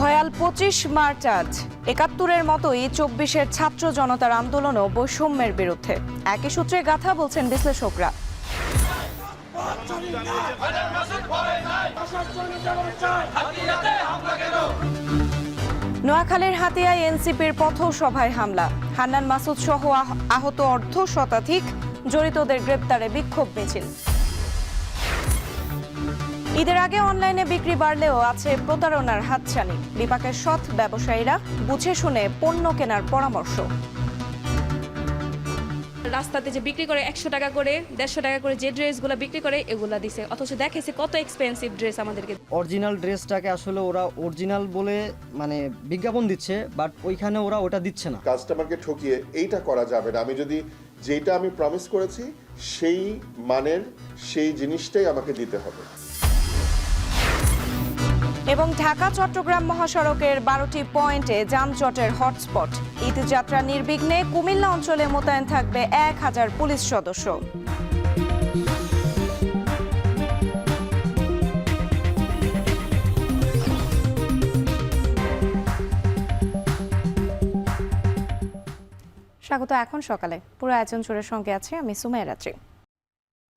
ভয়াল ২৫ মার্চ আজ ৭১-এর মতোই ২৪-এর ছাত্র জনতার আন্দোলনও বৈষম্যের বিরুদ্ধে। একই সূত্রে গাথা বলছেন বিশ্লেষকরা। নোয়াখালীর হাতিয়ায় এনসিপির পথসভায় হামলা, হান্নান মাসুদ সহ আহত অর্ধ শতাধিক, জড়িতদের গ্রেপ্তারে বিক্ষোভ মিছিল। ঈদের আগে অনলাইনে বিক্রি বাড়লেও আছে প্রতারণার হাতছানি, বিপাকের সৎ ব্যবসায়ীরা বুঝে শুনে পণ্য কেনার পরামর্শ। রাস্তাতে যে বিক্রি করে ১০০ টাকা করে ১৫০ টাকা করে যে ড্রেসগুলো বিক্রি করে এগুলা দিছে, অথচ দেখেছে কত এক্সপেন্সিভ ড্রেস আমাদেরকে। অরিজিনাল ড্রেসটাকে আসলে ওরা অরিজিনাল বলে বিজ্ঞাপন দিচ্ছে, বাট ওইখানে ওরা ওটা দিচ্ছে না। কাস্টমারকে ঠকিয়ে এইটা করা যাবে না। আমি যদি যেটা আমি প্রমিস করেছি সেই মানের সেই জিনিসটাই আমাকে দিতে হবে। এবং ঢাকা চট্টগ্রাম মহাসড়কের ১২টি পয়েন্টে যানজটের হটস্পট। ঈদযাত্রা নির্বিঘ্নে কুমিল্লা অঞ্চলে মোতায়েন থাকবে ১,০০০ পুলিশ সদস্য। স্বাগত এখন সকালে পুরো আয়োজন জুড়ে সঙ্গে আছে আমি সুমাইয়া রাত্রি।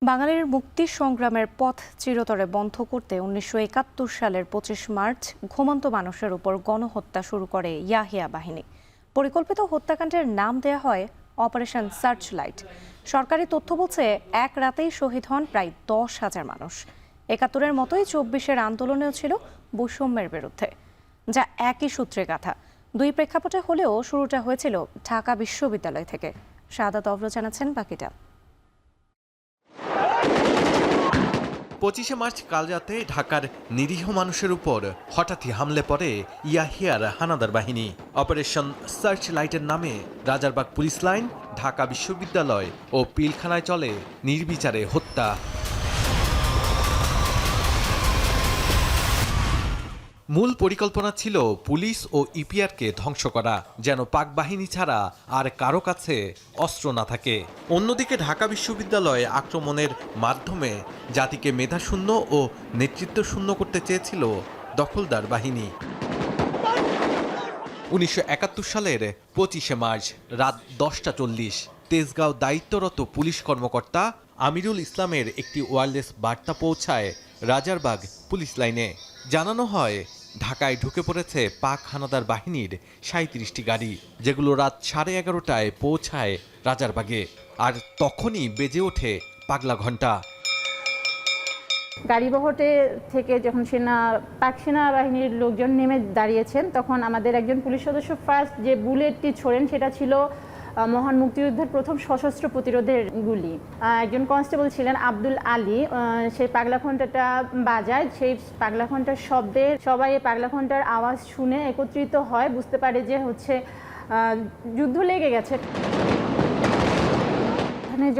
বাঙালির মুক্তি সংগ্রামের পথ চিরতরে বন্ধ করতে ১৯৭১ সালের ২৫ মার্চ ঘুমন্ত মানুষের উপর গণহত্যা শুরু করে ইয়াহিয়া বাহিনী। পরিকল্পিত হত্যাকাণ্ডের নাম দেয়া হয় অপারেশন সার্চ লাইট। সরকারি তথ্য বলছে এক রাতেই শহীদ হন প্রায় ১০,০০০ মানুষ। ৭১-এর মতোই ২৪-এর আন্দোলনেও ছিল বৈষম্যের বিরুদ্ধে, যা একই সূত্রে গাথা। দুই প্রেক্ষাপটে হলেও শুরুটা হয়েছিল ঢাকা বিশ্ববিদ্যালয় থেকে। শাহাদাত অভ্র জানাচ্ছেন বাকিটা। ২৫শে মার্চ কালরাতে ঢাকার নিরীহ মানুষের উপর হঠাৎই হামলে পড়ে ইয়াহিয়ার হানাদার বাহিনী। অপারেশন সার্চ লাইটের নামে রাজারবাগ পুলিশ লাইন, ঢাকা বিশ্ববিদ্যালয় ও পিলখানায় চলে নির্বিচারে হত্যা। মূল পরিকল্পনা ছিল পুলিশ ও ইপিআরকে ধ্বংস করা, যেন পাক বাহিনী ছাড়া আর কারো কাছে অস্ত্র না থাকে। অন্যদিকে ঢাকা বিশ্ববিদ্যালয়ে আক্রমণের মাধ্যমে জাতিকে মেধাশূন্য ও নেতৃত্বশূন্য করতে চেয়েছিল দখলদার বাহিনী। ১৯৭১ সালের ২৫শে মার্চ রাত ১০টা ৪০ তেজগাঁও দায়িত্বরত পুলিশ কর্মকর্তা আমিরুল ইসলামের একটি ওয়্যারলেস বার্তা পৌঁছায় রাজারবাগ পুলিশ লাইনে। জানানো হয় ঢাকায় ঢুকে পড়েছে পাক হানাদার বাহিনীর ৩৭টি গাড়ি, যেগুলো রাত ১১:৩০টায় পৌঁছায় রাজারবাগে। আর তখনই বেজে ওঠে পাগলা ঘণ্টা। গাড়িবহরে থেকে যখন পাক সেনাবাহিনীর লোকজন নেমে দাঁড়িয়েছেন, তখন আমাদের একজন পুলিশ সদস্য ফার্স্ট যে বুলেটটি ছোড়েন সেটা ছিল মহান মুক্তিযুদ্ধের প্রথম সশস্ত্র প্রতিরোধের গুলি। একজন কনস্টেবল ছিলেন আব্দুল আলী, সেই পাগলা ঘণ্টাটা বাজায়। সেই পাগলা ঘণ্টার শব্দে সবাই এই পাগলা ঘণ্টার আওয়াজ শুনে একত্রিত হয়, বুঝতে পারে যে যুদ্ধ লেগে গেছে।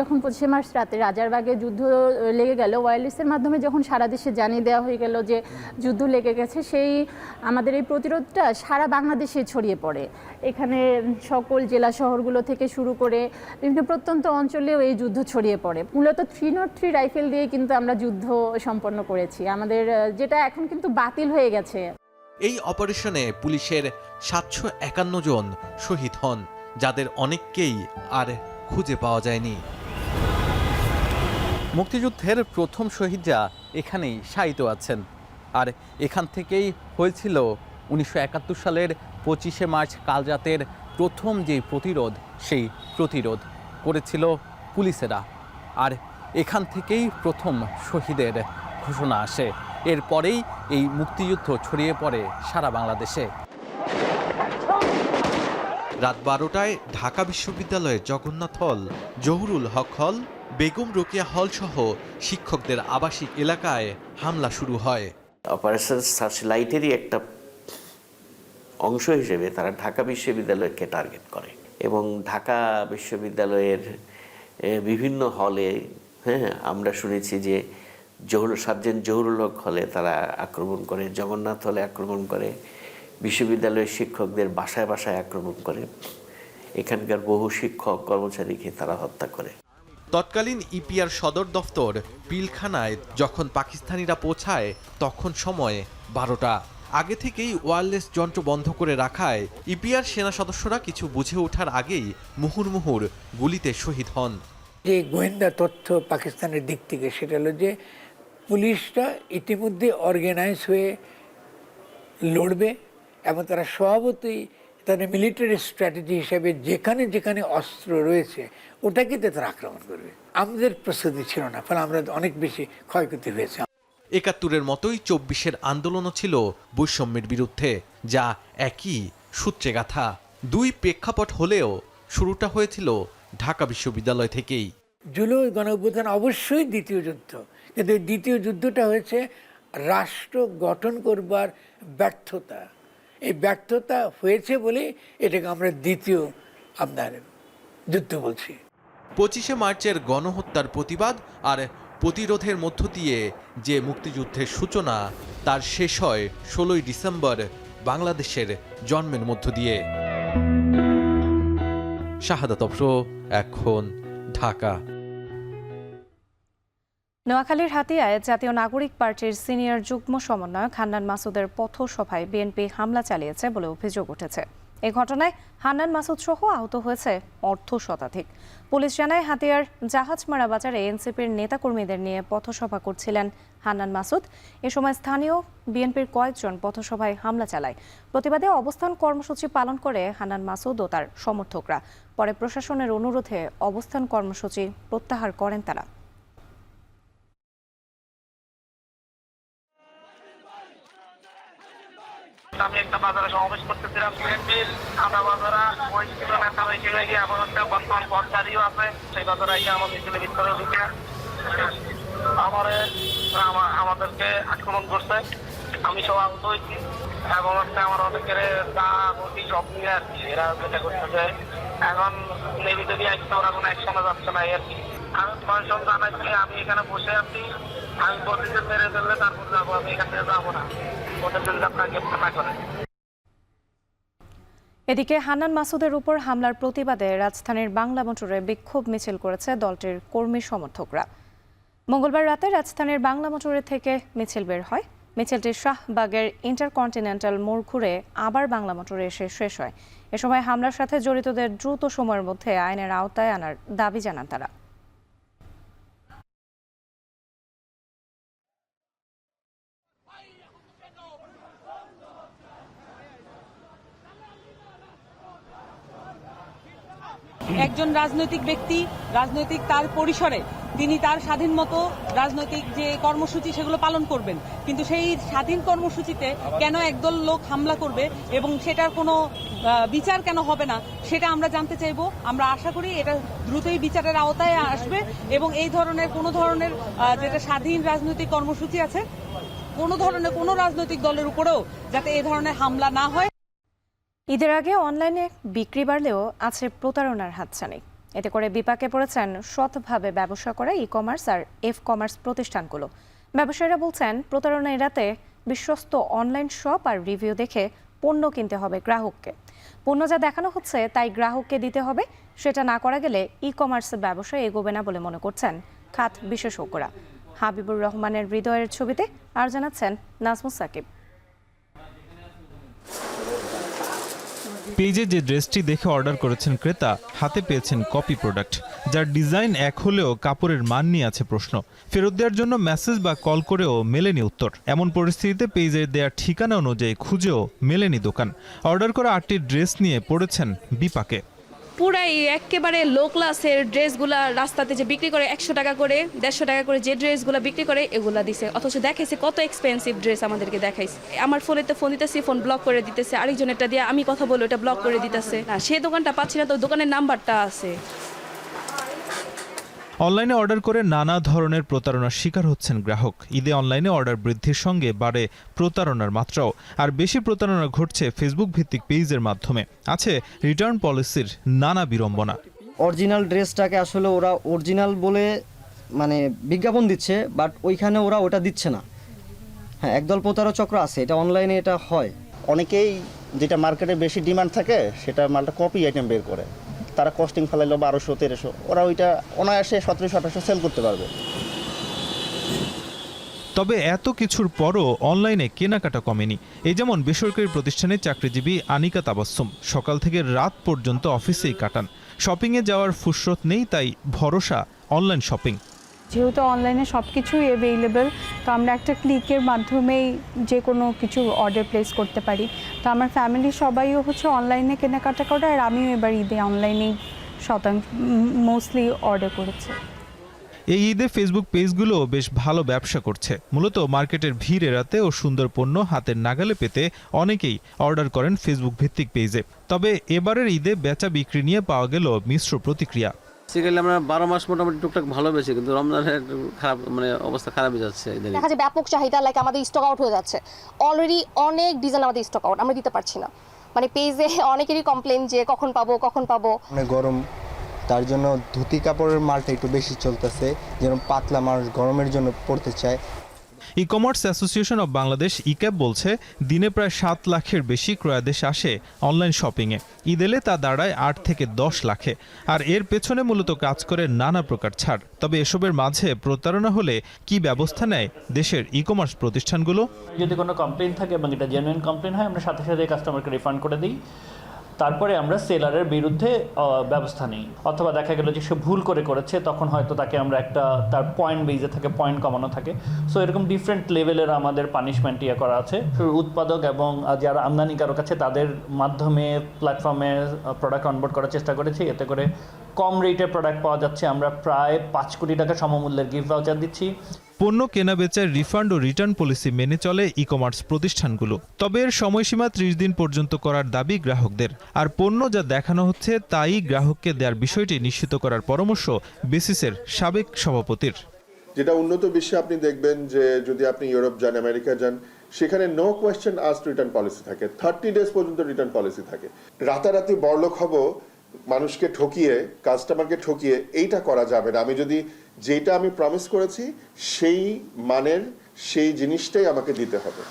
যখন ২৫শে মার্চ রাতে রাজারবাগে যুদ্ধ লেগে গেল, ওয়্যারলেসের মাধ্যমে যখন সারা দেশে জানিয়ে দেওয়া হয়ে গেল যে যুদ্ধ লেগে গেছে, সেই আমাদের এই প্রতিরোধটা সারা বাংলাদেশে ছড়িয়ে পড়ে। এখানে সকল জেলা শহরগুলো থেকে শুরু করে বিভিন্ন প্রত্যন্ত অঞ্চলেও এই যুদ্ধ ছড়িয়ে পড়ে। মূলত ৩০৩ রাইফেল দিয়ে কিন্তু আমরা যুদ্ধ সম্পন্ন করেছি, আমাদের যেটা এখন কিন্তু বাতিল হয়ে গেছে। এই অপারেশনে পুলিশের ৭৫১ জন শহীদ হন, যাদের অনেককেই আর খুঁজে পাওয়া যায়নি। মুক্তিযুদ্ধের প্রথম শহীদরা এখানেই শায়িত আছেন। আর এখান থেকেই হয়েছিল ১৯৭১ সালের ২৫শে মার্চ কালরাতের প্রথম যে প্রতিরোধ, সেই প্রতিরোধ করেছিল পুলিশেরা। আর এখান থেকেই প্রথম শহীদের ঘোষণা আসে। এরপরেই এই মুক্তিযুদ্ধ ছড়িয়ে পড়ে সারা বাংলাদেশে। রাত ১২টায় ঢাকা বিশ্ববিদ্যালয়ের জগন্নাথ হল, জহুরুল হক হল, বেগম রোকেয়া হল সহ শিক্ষকদের আবাসিক এলাকায় হামলা শুরু হয়। অপারেশন সার্চ লাইটেরই একটা অংশ হিসেবে তারা ঢাকা বিশ্ববিদ্যালয়কে টার্গেট করে এবং ঢাকা বিশ্ববিদ্যালয়ের বিভিন্ন হলে, আমরা শুনেছি যে সার্জেন্ট জহুরুল হক হলে তারা আক্রমণ করে, জগন্নাথ হলে আক্রমণ করে, বিশ্ববিদ্যালয়ের শিক্ষকদের বাসায় বাসায় আক্রমণ করে, এখানকার বহু শিক্ষক কর্মচারীকে তারা হত্যা করে। তৎকালীন ইপিআর সদর দফতর পিলখানায় যখন পাকিস্তানিরা পৌঁছায় তখন সময় ১২টা। আগে থেকেই ওয়্যারলেস যন্ত্র বন্ধ করে রাখায় ইপিআর সেনা সদস্যরা কিছু বুঝে ওঠার আগেই মুহুর্মুহুর গুলিতে শহীদ হন। যে গোয়েন্দা তথ্য পাকিস্তানের দিক থেকে সেটা হলো যে পুলিশরা ইতিমধ্যে অর্গানাইজ হয়ে লড়বে এবং তারা স্বভাবতই তাদের মিলিটারি স্ট্র্যাটেজি হিসেবে যেখানে যেখানে অস্ত্র রয়েছে ওটাকে তারা আক্রমণ করবে। আমাদের প্রস্তুতি ছিল না, ফলে আমরা অনেক বেশি ক্ষয়ক্ষতি হয়েছে। ৭১-এর মতোই ২৪-এর আন্দোলনও ছিল বৈষম্যের বিরুদ্ধে, যা একই সূত্রে গাথা। দুই প্রেক্ষাপট হলেও শুরুটা হয়েছিল ঢাকা বিশ্ববিদ্যালয় থেকেই। জুলাই গণঅভ্যুত্থান অবশ্যই দ্বিতীয় যুদ্ধ, কিন্তু এই দ্বিতীয় যুদ্ধটা হয়েছে রাষ্ট্র গঠন করবার ব্যর্থতা। এই ব্যর্থতা হয়েছে বলে এটাকে আমরা দ্বিতীয় আপনার যুদ্ধ বলছি। ২৫শে মার্চের গণহত্যার প্রতিবাদ আর প্রতিরোধের মধ্য দিয়ে যে মুক্তিযুদ্ধের সূচনা, তার শেষ হয় ১৬ই ডিসেম্বর বাংলাদেশের জন্মের মধ্য দিয়ে। শাহাদাত অফরো, এখন, ঢাকা। নোয়াখালীর হাতিয়ায় জাতীয় নাগরিক পার্টির সিনিয়র যুগ্ম সমন্বয়ক হান্নান মাসুদের পথসভায় বিএনপি হামলা চালিয়েছে বলে অভিযোগ উঠেছে। এ ঘটনায় হান্নান মাসুদ সহ আহত হয়েছে অর্ধশতাধিক। পুলিশ জানায়, হাতিয়ার জাহাজমারা বাজারে এনসিপির নেতাকর্মীদের নিয়ে পথসভা করছিলেন হান্নান মাসুদ। এ সময় স্থানীয় বিএনপির কয়েকজন পথসভায় হামলা চালায়। প্রতিবাদে অবস্থান কর্মসূচি পালন করে হান্নান মাসুদ ও তার সমর্থকরা। পরে প্রশাসনের অনুরোধে অবস্থান কর্মসূচি প্রত্যাহার করেন তারা। আমি একটা বাজারে সমাবেশ করতেছিলাম, বিএনপির আধা বাজারা ওই ছিল নেতা হয়েছিল গিয়ে এখন একটা বর্তমান পথচারীও আছে, সেই বাজারে গিয়ে আমাদের ছেলে ভিতরে ঢুকে আমাদেরকে আক্রমণ করছে। আমি সব আহত হয়েছি এবং আমার অনেকের দা বটি সব নিয়ে আর কি এরা যেটা করতেছে। এখন নেভি যদি আসছে ওরা কোনো একসঙ্গে যাচ্ছে না আর কি। আমি প্রশাসন জানাইছি আমি এখানে বসে আছি, আমি বলছি মেরে ফেললে তারপর যাবো, আমি এখান থেকে যাবো না, ওদের জন্য আপনারা গ্রেপ্তার না করেন। এদিকে হান্নান মাসুদের উপর হামলার প্রতিবাদে রাজধানীর বাংলা মোটরে বিক্ষোভ মিছিল করেছে দলটির কর্মী সমর্থকরা। মঙ্গলবার রাতে রাজধানীর বাংলা মোটরে থেকে মিছিল বের হয়। মিছিলটি শাহবাগের ইন্টারকন্টিনেন্টাল মোড় ঘুরে আবার বাংলা মোটরে এসে শেষ হয়। এ সময় হামলার সাথে জড়িতদের দ্রুত সময়ের মধ্যে আইনের আওতায় আনার দাবি জানান তারা। একজন রাজনৈতিক ব্যক্তি রাজনৈতিক তার পরিসরে তিনি তার স্বাধীন মতো রাজনৈতিক যে কর্মসূচি সেগুলো পালন করবেন, কিন্তু সেই স্বাধীন কর্মসূচিতে কেন একদল লোক হামলা করবে এবং সেটার কোনো বিচার কেন হবে না সেটা আমরা জানতে চাইব। আমরা আশা করি এটা দ্রুতই বিচারের আওতায় আসবে এবং এই ধরনের যেটা স্বাধীন রাজনৈতিক কর্মসূচি আছে কোনো রাজনৈতিক দলের উপরেও যাতে এই ধরনের হামলা না হয়। ঈদের আগে অনলাইনে বিক্রি বাড়লেও আছে প্রতারণার হাতছানি। এতে করে বিপাকে পড়েছেন সৎভাবে ব্যবসা করা ই কমার্স আর এফ কমার্স প্রতিষ্ঠানগুলো। ব্যবসায়ীরা বলছেন, প্রতারণা এড়াতে বিশ্বস্ত অনলাইন শপ আর রিভিউ দেখে পণ্য কিনতে হবে গ্রাহককে। পণ্য যা দেখানো হচ্ছে তাই গ্রাহককে দিতে হবে। সেটা না করা গেলে ই কমার্স ব্যবসা এগোবে না বলে মনে করছেন খাত বিশেষজ্ঞরা। হাবিবুর রহমানের হৃদয়ের ছবিতে আর জানাচ্ছেন নাজমুস সাকিব। পেজে যে ড্রেসটি দেখে অর্ডার করেছেন ক্রেতা, হাতে পেয়েছেন কপি প্রোডাক্ট, যার ডিজাইন এক হলেও কাপড়ের মান নিয়ে আছে প্রশ্ন। ফেরত দেওয়ার জন্য মেসেজ বা কল করেও মেলেনি উত্তর। এমন পরিস্থিতিতে পেজের দেওয়ার ঠিকানা অনুযায়ী খুঁজেও মেলেনি দোকান। অর্ডার করা 8টি ড্রেস নিয়ে পড়েছেন বিপাকে। পুরাই একেবারে লো ক্লাসের ড্রেসগুলা রাস্তাতে যে বিক্রি করে 100 টাকা করে 150 টাকা করে যে ড্রেসগুলো বিক্রি করে এগুলা দিছে, অথচ দেখাইছে কত এক্সপেন্সিভ ড্রেস আমাদেরকে দেখাইছে। আমার ফোনেতে ফোন দিতেছি, ফোন ব্লক করে দিতেছে, আরেকজনেরটা দিয়ে আমি কথা বলে ওটা ব্লক করে দিতেছে। না, সে দোকানটা পাচ্ছি না, তো দোকানের নাম্বারটা আছে। অনলাইনে অর্ডার করে নানা ধরনের প্রতারণার শিকার হচ্ছেন গ্রাহক। ঈদে অনলাইনে অর্ডার বৃদ্ধির সঙ্গে বাড়ে প্রতারণার মাত্রাও। আর বেশি প্রতারণা ঘটছে ফেসবুক ভিত্তিক পেজের মাধ্যমে। আছে রিটার্ন পলিসির নানা বিড়ম্বনা। অরিজিনাল ড্রেসটাকে আসলে ওরা অরিজিনাল বলে মানে বিজ্ঞাপন দিচ্ছে, বাট ওইখানে ওরা ওটা দিচ্ছে না। হ্যাঁ, একদল প্রতারক চক্র আছে, এটা অনলাইনে এটা হয়। অনেকেই যেটা মার্কেটে বেশি ডিমান্ড থাকে সেটা মালটা কপি আইটেম বের করে, তারা কস্টিং ফেলাইলো 1200-1300, ওরা ওইটা অনায়াসে 1700-1800 সেল করতে পারবে। তবে এত কিছুর পরও অনলাইনে কেনাকাটা কমেনি। এই যেমন বেসরকারি প্রতিষ্ঠানে চাকরিজীবী আনিকা তাবাসসুম সকাল থেকে রাত পর্যন্ত অফিসেই কাটান। শপিংয়ে যাওয়ার ফুরসত নেই, তাই ভরসা অনলাইন শপিং। যেহেতু অনলাইনে সব কিছুই অ্যাভেলেবেল, তো আমরা একটা ক্লিকের মাধ্যমেই যে কোনো কিছু অর্ডার প্লেস করতে পারি। তো আমার ফ্যামিলির সবাইও অনলাইনে কেনাকাটা করে, আর আমিও এবার ঈদে অনলাইনেই মোস্টলি অর্ডার করেছি। এই ঈদে ফেসবুক পেজগুলো বেশ ভালো ব্যবসা করছে। মূলত মার্কেটের ভিড় এড়াতে ও সুন্দর পণ্য হাতের নাগালে পেতে অনেকেই অর্ডার করেন ফেসবুক ভিত্তিক পেজে। তবে এবারের ঈদে বেচা বিক্রি নিয়ে পাওয়া গেল মিশ্র প্রতিক্রিয়া। বেসিক্যালি আমরা 12 মাস মোটামুটি টুকটাক ভালো বেশি, কিন্তু রমজানের খারাপ অবস্থা খারাপই যাচ্ছে। দেখা যায় ব্যাপক চাহিদা, লাইক আমাদের স্টক আউট হয়ে যাচ্ছে। অলরেডি অনেক ডিজাইন আমাদের স্টক আউট, আমরা দিতে পারছি না। পেজে অনেকেরই কমপ্লেন যে কখন পাবো। গরম, তার জন্য ধুতি কাপড়ের মালটা একটু বেশি চলতেছে, যেন পাতলা মানুষ গরমের জন্য পড়তে চায়। E commerce association of Bangladesh e-CAB বলছে, দিনে প্রায় 7 লাখের বেশি ক্রয়াদেশ আসে অনলাইন শপিংয়ে। ঈদ এলে তা দাঁড়ায় 8 থেকে 10 লাখে। আর এর পেছনে মূলত কাজ করে নানা প্রকার ছাড়। তবে এসবের মাঝে প্রতারণা হলে কি ব্যবস্থা নেয় দেশের ই কমার্স প্রতিষ্ঠানগুলো? যদি কোনো কমপ্লেন থাকে এবং এটা জেনুইন কমপ্লেন হয়, আমরা সাথে সাথে কাস্টমারকে রিফান্ড করে দিই। তারপরে আমরা সেলারের বিরুদ্ধে ব্যবস্থা নিই, অথবা দেখা গেল যে সে ভুল করেছে, তখন হয়তো তাকে আমরা একটা তার পয়েন্ট বেজে থাকে, পয়েন্ট কমানো থাকে। সো এরকম ডিফারেন্ট লেভেলের আমাদের পানিশমেন্ট করা আছে। উৎপাদক এবং যারা আমদানিকারক আছে তাদের মাধ্যমে প্ল্যাটফর্মে প্রোডাক্ট অনবোর্ড করার চেষ্টা করেছি। এতে করে কম রেটের প্রোডাক্ট পাওয়া যাচ্ছে। আমরা প্রায় 5 কোটি টাকা সমমূল্যের গিফট ভাউচার দিচ্ছি। পণ্য কেনা বেচার রিফান্ড ও রিটার্ন পলিসি মেনে চলে ই কমার্স প্রতিষ্ঠানগুলো। তবে এর সময়সীমা 30 দিন পর্যন্ত করার দাবি গ্রাহকদের। আর পণ্য যা দেখানো হচ্ছে তাই গ্রাহককে দেওয়ার বিষয়টি নিশ্চিত করার পরামর্শ বেসিসের সাবেক সভাপতির। যেটা উন্নত বিশ্বে আপনি দেখবেন যে যদি আপনি ইউরোপ যান, আমেরিকা যান, সেখানে no question asked return policy থাকে, 30 ডেজ পর্যন্ত রিটার্ন পলিসি থাকে। রাতারাতি বড়লোক হব, মানুষকে ঠকিয়ে, কাস্টমারকে ঠকিয়ে, এইটা করা যাবে না। যেটা আমি প্রমিস করেছি সেই মানের সেই জিনিসটাই আমাকে দিতে হবে।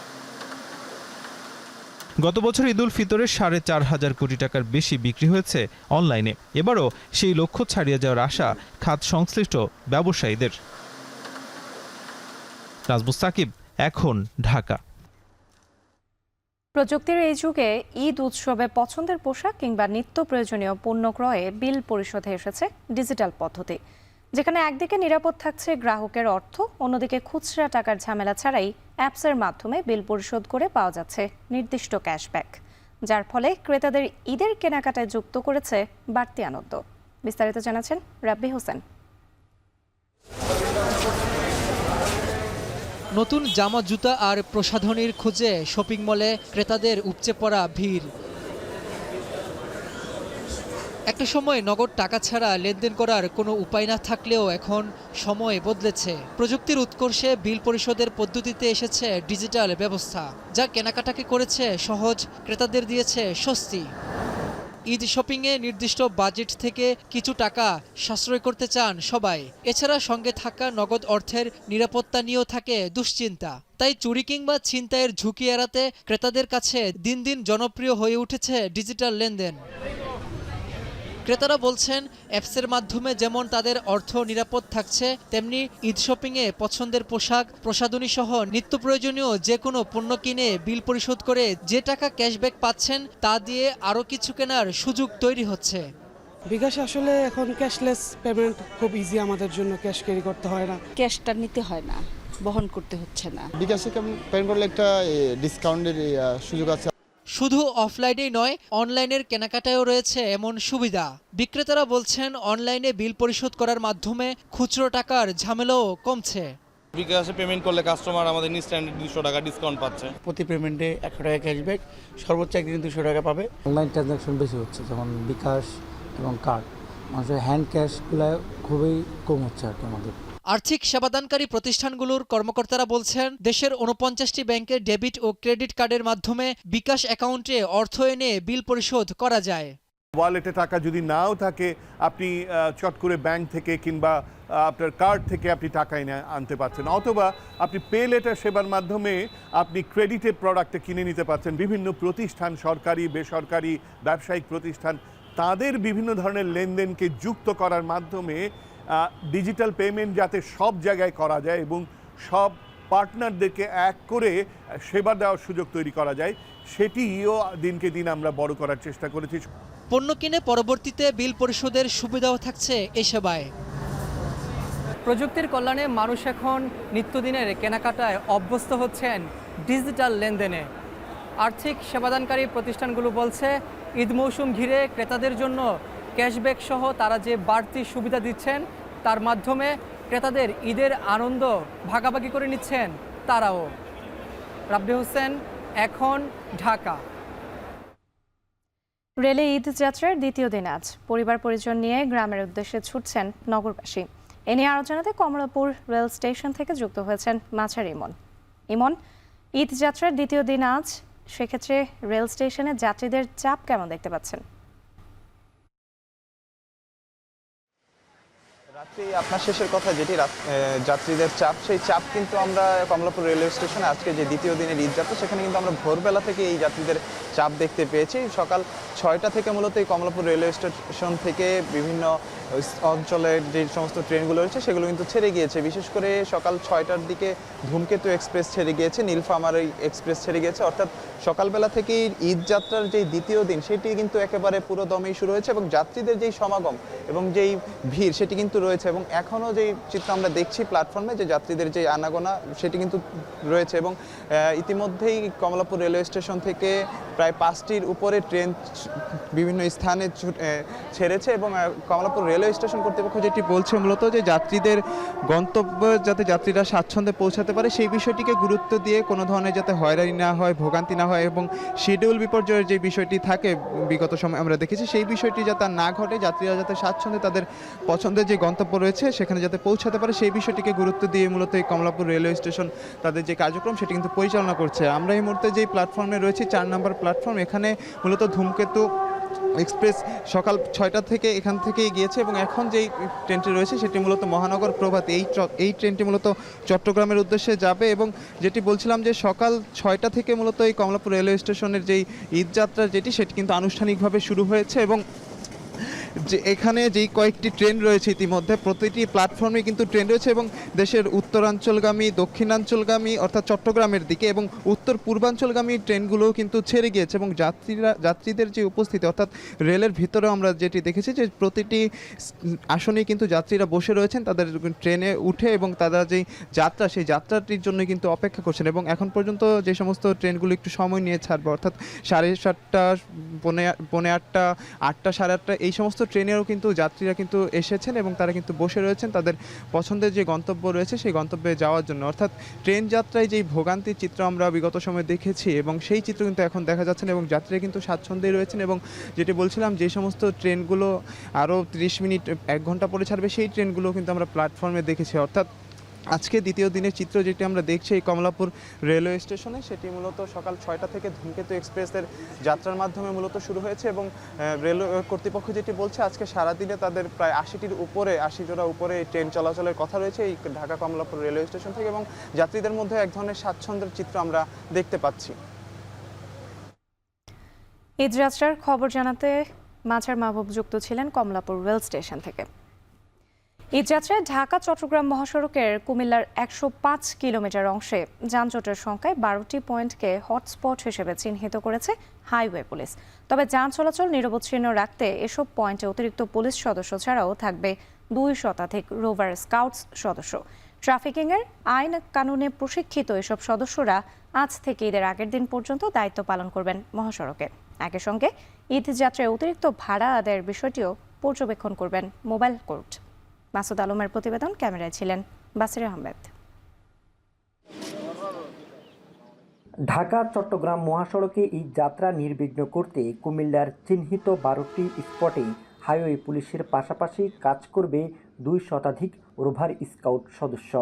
গত বছর ঈদুল ফিতরে 4.5 কোটি টাকার বেশি বিক্রি হয়েছে অনলাইনে। এবারও সেই লক্ষ্য ছাড়িয়ে যাওয়ার আশা খাত সংশ্লিষ্ট ব্যবসায়ীদের। নাজমুস সাকিব, এখন, ঢাকা। প্রযুক্তির এই যুগে ঈদ উৎসবে পছন্দের পোশাক কিংবা নিত্য প্রয়োজনীয় পণ্য ক্রয়ে বিল পরিশোধে এসেছে ডিজিটাল পদ্ধতি, যেখানে একদিকে নিরাপদ থাকছে গ্রাহকের অর্থ, অন্যদিকে খুচরা টাকার ঝামেলা ছাড়াই অ্যাপসের মাধ্যমে বিল পরিশোধ করে পাওয়া যাচ্ছে নির্দিষ্ট ক্যাশব্যাক, যার ফলে ক্রেতাদের ঈদের কেনাকাটায় যুক্ত করেছে বাড়তি আনন্দ। বিস্তারিত জানাচ্ছেন রাব্বি হোসেন। নতুন জামা, জুতা আর প্রসাধনীর খোঁজে শপিং মলে ক্রেতাদের উপচে পড়া ভিড়। একটা সময় নগদ টাকা ছাড়া লেনদেন করার কোনো উপায় না থাকলেও এখন সময় বদলেছে। প্রযুক্তির উৎকর্ষে বিল পরিশোধের পদ্ধতিতে এসেছে ডিজিটাল ব্যবস্থা, যা কেনাকাটাকে করেছে সহজ, ক্রেতাদের দিয়েছে স্বস্তি। ঈদ শপিংয়ে নির্দিষ্ট বাজেট থেকে কিছু টাকা সাশ্রয় করতে চান সবাই। এছাড়া সঙ্গে থাকা নগদ অর্থের নিরাপত্তা নিয়েও থাকে দুশ্চিন্তা। তাই চুরি কিংবা ছিনতাইয়ের ঝুঁকি এড়াতে ক্রেতাদের কাছে দিন দিন জনপ্রিয় হয়ে উঠেছে ডিজিটাল লেনদেন। ক্রেতারা বলছেন, অ্যাপসের মাধ্যমে যেমন তাদের অর্থ নিরাপদ থাকছে, তেমনি ঈদ শপিংয়ে পছন্দের পোশাক, প্রসাধনী সহ নিত্য প্রয়োজনীয় যে কোনো পণ্য কিনে বিল পরিশোধ করে যে টাকা ক্যাশব্যাক পাচ্ছেন তা দিয়ে আরও কিছু কেনার সুযোগ তৈরি হচ্ছে। বিকাশ আসলে এখন ক্যাশলেস পেমেন্ট খুব ইজি আমাদের জন্য, ক্যাশ ক্যারি করতে হয় না, ক্যাশটা নিতে হয় না, বহন করতে হচ্ছে না। বিকাশে পেমেন্ট করলে একটা ডিসকাউন্টের সুযোগ আছে। শুধু অফলাইনেই নয়, অনলাইনের কেনাকাটায়ও রয়েছে এমন সুবিধা। বিক্রেতারা বলছেন, অনলাইনে বিল পরিশোধ করার মাধ্যমে খুচরো টাকার ঝামেলাও কমছে। বিকাশে পেমেন্ট করলে কাস্টমার আমাদের ইনস্ট্যান্ট 200 টাকা ডিসকাউন্ট পাচ্ছে। প্রতি পেমেন্টে 100 টাকা ক্যাশব্যাক, সর্বোচ্চ একদিন 200 টাকা পাবে। অনলাইন ট্রানজাকশন বেশি হচ্ছে, যেমন বিকাশ এবং কার্ড, মানুষের হ্যান্ড ক্যাশগুলো খুবই কম হচ্ছে আর কি আমাদের। আর্থিক সেবাদানকারী প্রতিষ্ঠানগুলোর কর্মকর্তারা বলছেন, দেশের 49টি ব্যাংকের ডেবিট ও ক্রেডিট কার্ডের মাধ্যমে বিকাশ অ্যাকাউন্টে অর্থ এনে বিল পরিশোধ করা যায়। ওয়ালেটে টাকা যদি নাও থাকে, আপনি চট করে ব্যাংক থেকে কিংবা আপনার কার্ড থেকে আপনি টাকা এনে আনতে পারছেন, অথবা আপনি পে লেটার সেবার মাধ্যমে আপনি ক্রেডিটের প্রোডাক্টে কিনে নিতে পারছেন। বিভিন্ন প্রতিষ্ঠান, সরকারি, বেসরকারি, ব্যবসায়িক প্রতিষ্ঠান, তাদের বিভিন্ন ধরনের লেনদেনকে যুক্ত করার মাধ্যমে ডিজিটাল পেমেন্ট যাতে সব জায়গায় করা যায় এবং সব পার্টনারদেরকে এক করে সেবা দেওয়ার সুযোগ তৈরি করা যায়, সেটিও দিনকে দিন আমরা বড় করার চেষ্টা করেছি। পণ্য কিনে পরবর্তীতে বিল পরিশোধের সুবিধাও থাকছে এই সেবায়। প্রযুক্তির কল্যাণে মানুষ এখন নিত্যদিনের কেনাকাটায় অভ্যস্ত হচ্ছেন ডিজিটাল লেনদেনে। আর্থিক সেবাদানকারী প্রতিষ্ঠানগুলো বলছে ঈদ মৌসুম ঘিরে ক্রেতাদের জন্য ক্যাশব্যাক সহ তারা যে বাড়তি সুবিধা দিচ্ছেন তার মাধ্যমে ক্রেতাদের ঈদের আনন্দ ভাগাভাগি করে নিচ্ছেন তারাও। রাব্বি হোসেন, এখন, ঢাকা। রেলে ঈদ যাত্রার দ্বিতীয় দিন আজ পরিবার পরিজন নিয়ে গ্রামের উদ্দেশ্যে ছুটছেন নগরবাসী। এ নিয়ে আলোচনাতে কমলাপুর রেল স্টেশন থেকে যুক্ত হয়েছেন মাছার ইমন। ইমন, ঈদ যাত্রার দ্বিতীয় দিন আজ, সেক্ষেত্রে রেল স্টেশনে যাত্রীদের চাপ কেমন দেখতে পাচ্ছেন? রাত্রি আপনার শেষের কথা যেটি যাত্রীদের চাপ, সেই চাপ কিন্তু আমরা কমলাপুর রেলওয়ে স্টেশনে আজকে যে দ্বিতীয় দিনের ঈদ যাত্রা, সেখানে কিন্তু আমরা ভোরবেলা থেকে এই যাত্রীদের চাপ দেখতে পেয়েছি। সকাল 6টা থেকে মূলত এই কমলাপুর রেলওয়ে স্টেশন থেকে বিভিন্ন অঞ্চলের যে সমস্ত ট্রেনগুলো রয়েছে সেগুলো কিন্তু ছেড়ে গিয়েছে। বিশেষ করে সকাল 6টার দিকে ধূমকেতু এক্সপ্রেস ছেড়ে গিয়েছে, নীলফামারী এক্সপ্রেস ছেড়ে গিয়েছে। অর্থাৎ সকালবেলা থেকেই ঈদ যাত্রার যে দ্বিতীয় দিন সেটি কিন্তু একেবারে পুরো দমেই শুরু হয়েছে এবং যাত্রীদের যেই সমাগম এবং যেই ভিড় সেটি কিন্তু রয়েছে। এবং এখনও যেই চিত্র আমরা দেখছি প্ল্যাটফর্মে, যে যাত্রীদের যে আনাগোনা সেটি কিন্তু রয়েছে। এবং ইতিমধ্যেই কমলাপুর রেলওয়ে স্টেশন থেকে প্রায় 5টির উপরে ট্রেন বিভিন্ন স্থানে ছেড়েছে এবং কমলাপুর রেলওয়ে স্টেশন কর্তৃপক্ষ যেটি বলছে মূলত যে যাত্রীদের গন্তব্য যাতে যাত্রীরা স্বাচ্ছন্দ্যে পৌঁছাতে পারে সেই বিষয়টিকে গুরুত্ব দিয়ে কোনো ধরনের যাতে হয়রানি না হয়, ভোগান্তি না হয় এবং শিডিউল বিপর্যয়ের যে বিষয়টি থাকে বিগত সময় আমরা দেখেছি সেই বিষয়টি যাতে না ঘটে, যাত্রীরা যাতে স্বাচ্ছন্দ্যে তাদের পছন্দের যে গন্তব্য রয়েছে সেখানে যাতে পৌঁছাতে পারে সেই বিষয়টিকে গুরুত্ব দিয়ে মূলত এই কমলাপুর রেলওয়ে স্টেশন তাদের যে কার্যক্রম সেটি কিন্তু পরিচালনা করছে। আমরা এই মুহূর্তে যেই প্ল্যাটফর্মে রয়েছি 4 নম্বর প্ল্যাটফর্ম, এখানে মূলত ধূমকেতু এক্সপ্রেস সকাল 6টা থেকে এখান থেকেই গিয়েছে এবং এখন যেই ট্রেনটি রয়েছে সেটি মূলত মহানগর প্রভাত, এই ট্রেনটি মূলত চট্টগ্রামের উদ্দেশ্যে যাবে। এবং যেটি বলছিলাম যে সকাল 6টা থেকে মূলত এই কমলাপুর রেলওয়ে স্টেশনের যেই ঈদযাত্রা সেটি কিন্তু আনুষ্ঠানিকভাবে শুরু হয়েছে এবং যে এখানে যেই কয়েকটি ট্রেন রয়েছে ইতিমধ্যে প্রতিটি প্ল্যাটফর্মে কিন্তু ট্রেন রয়েছে এবং দেশের উত্তরাঞ্চলগামী, দক্ষিণাঞ্চলগামী অর্থাৎ চট্টগ্রামের দিকে এবং উত্তর পূর্বাঞ্চলগামী ট্রেনগুলোও কিন্তু ছেড়ে গিয়েছে এবং যাত্রীদের যে উপস্থিতি অর্থাৎ রেলের ভিতরে আমরা যেটি দেখেছি যে প্রতিটি আসনেই কিন্তু যাত্রীরা বসে রয়েছেন তাদের ট্রেনে উঠে এবং তারা যেই যাত্রা সেই যাত্রাটির জন্য কিন্তু অপেক্ষা করছেন। এবং এখন পর্যন্ত যে সমস্ত ট্রেনগুলো একটু সময় নিয়ে ছাড়বে অর্থাৎ 7:30, 8:30, 8টা, 8:30 এই সমস্ত ট্রেনেরও কিন্তু যাত্রীরা কিন্তু এসেছেন এবং তারা কিন্তু বসে রয়েছেন তাদের পছন্দের যে গন্তব্য রয়েছে সেই গন্তব্যে যাওয়ার জন্য। অর্থাৎ ট্রেন যাত্রায় যেই ভোগান্তির চিত্র আমরা বিগত সময় দেখেছি এবং সেই চিত্র কিন্তু এখন দেখা যাচ্ছে না এবং যাত্রীরা কিন্তু স্বাচ্ছন্দ্যেই রয়েছেন। এবং যেটি বলছিলাম যে সমস্ত ট্রেনগুলো আরও 30 মিনিট 1 ঘন্টা পরে ছাড়বে সেই ট্রেনগুলো কিন্তু আমরা প্ল্যাটফর্মে দেখেছি। অর্থাৎ আজকে দ্বিতীয় দিনের চিত্র যেটি আমরা দেখছি এই কমলাপুর রেলওয়ে স্টেশনে সেটি মূলত সকাল 6টা থেকে ধূমকেতু এক্সপ্রেসের যাত্রার মাধ্যমে মূলত শুরু হয়েছে এবং রেলওয়ে কর্তৃপক্ষ যেটি বলছে আজকে সারাদিনে তাদের প্রায় 80 জোড়া উপরে ট্রেন চলাচলের কথা রয়েছে এই ঢাকা কমলাপুর রেলওয়ে স্টেশন থেকে এবং যাত্রীদের মধ্যে এক ধরনের স্বাচ্ছন্দ্যের চিত্র আমরা দেখতে পাচ্ছি। ঈদ যাত্রার খবর জানাতে মাঝার মাহবুব যুক্ত ছিলেন কমলাপুর রেল স্টেশন থেকে। ঈদ যাত্রায় ঢাকা চট্টগ্রাম মহাসড়কের কুমিল্লার 105 কিলোমিটার অংশে যানজটের সংখ্যায় 12টি পয়েন্টকে হটস্পট হিসেবে চিহ্নিত করেছে হাইওয়ে পুলিশ। তবে যান চলাচল নিরবচ্ছিন্ন রাখতে এসব পয়েন্টে অতিরিক্ত পুলিশ সদস্য ছাড়াও থাকবে 2 শতাধিক রোভার স্কাউটস সদস্য। ট্রাফিকিংয়ের আইন কানুনে প্রশিক্ষিত এসব সদস্যরা আজ থেকে ঈদের আগের দিন পর্যন্ত দায়িত্ব পালন করবেন মহাসড়কে। একই সঙ্গে ঈদ যাত্রায় অতিরিক্ত ভাড়া আদায়ের বিষয়টিও পর্যবেক্ষণ করবেন মোবাইল কোর্ট। মাসুদ আলমের প্রতিবেদন, ক্যামেরায় ছিলেন বাসির আহমেদ। ঢাকা চট্টগ্রাম মহাসড়কে ঈদ যাত্রা নির্বিঘ্ন করতে কুমিল্লার চিহ্নিত 12টি স্পটে হাইওয়ে পুলিশের পাশাপাশি কাজ করবে 2 শতাধিক রোভার স্কাউট সদস্য।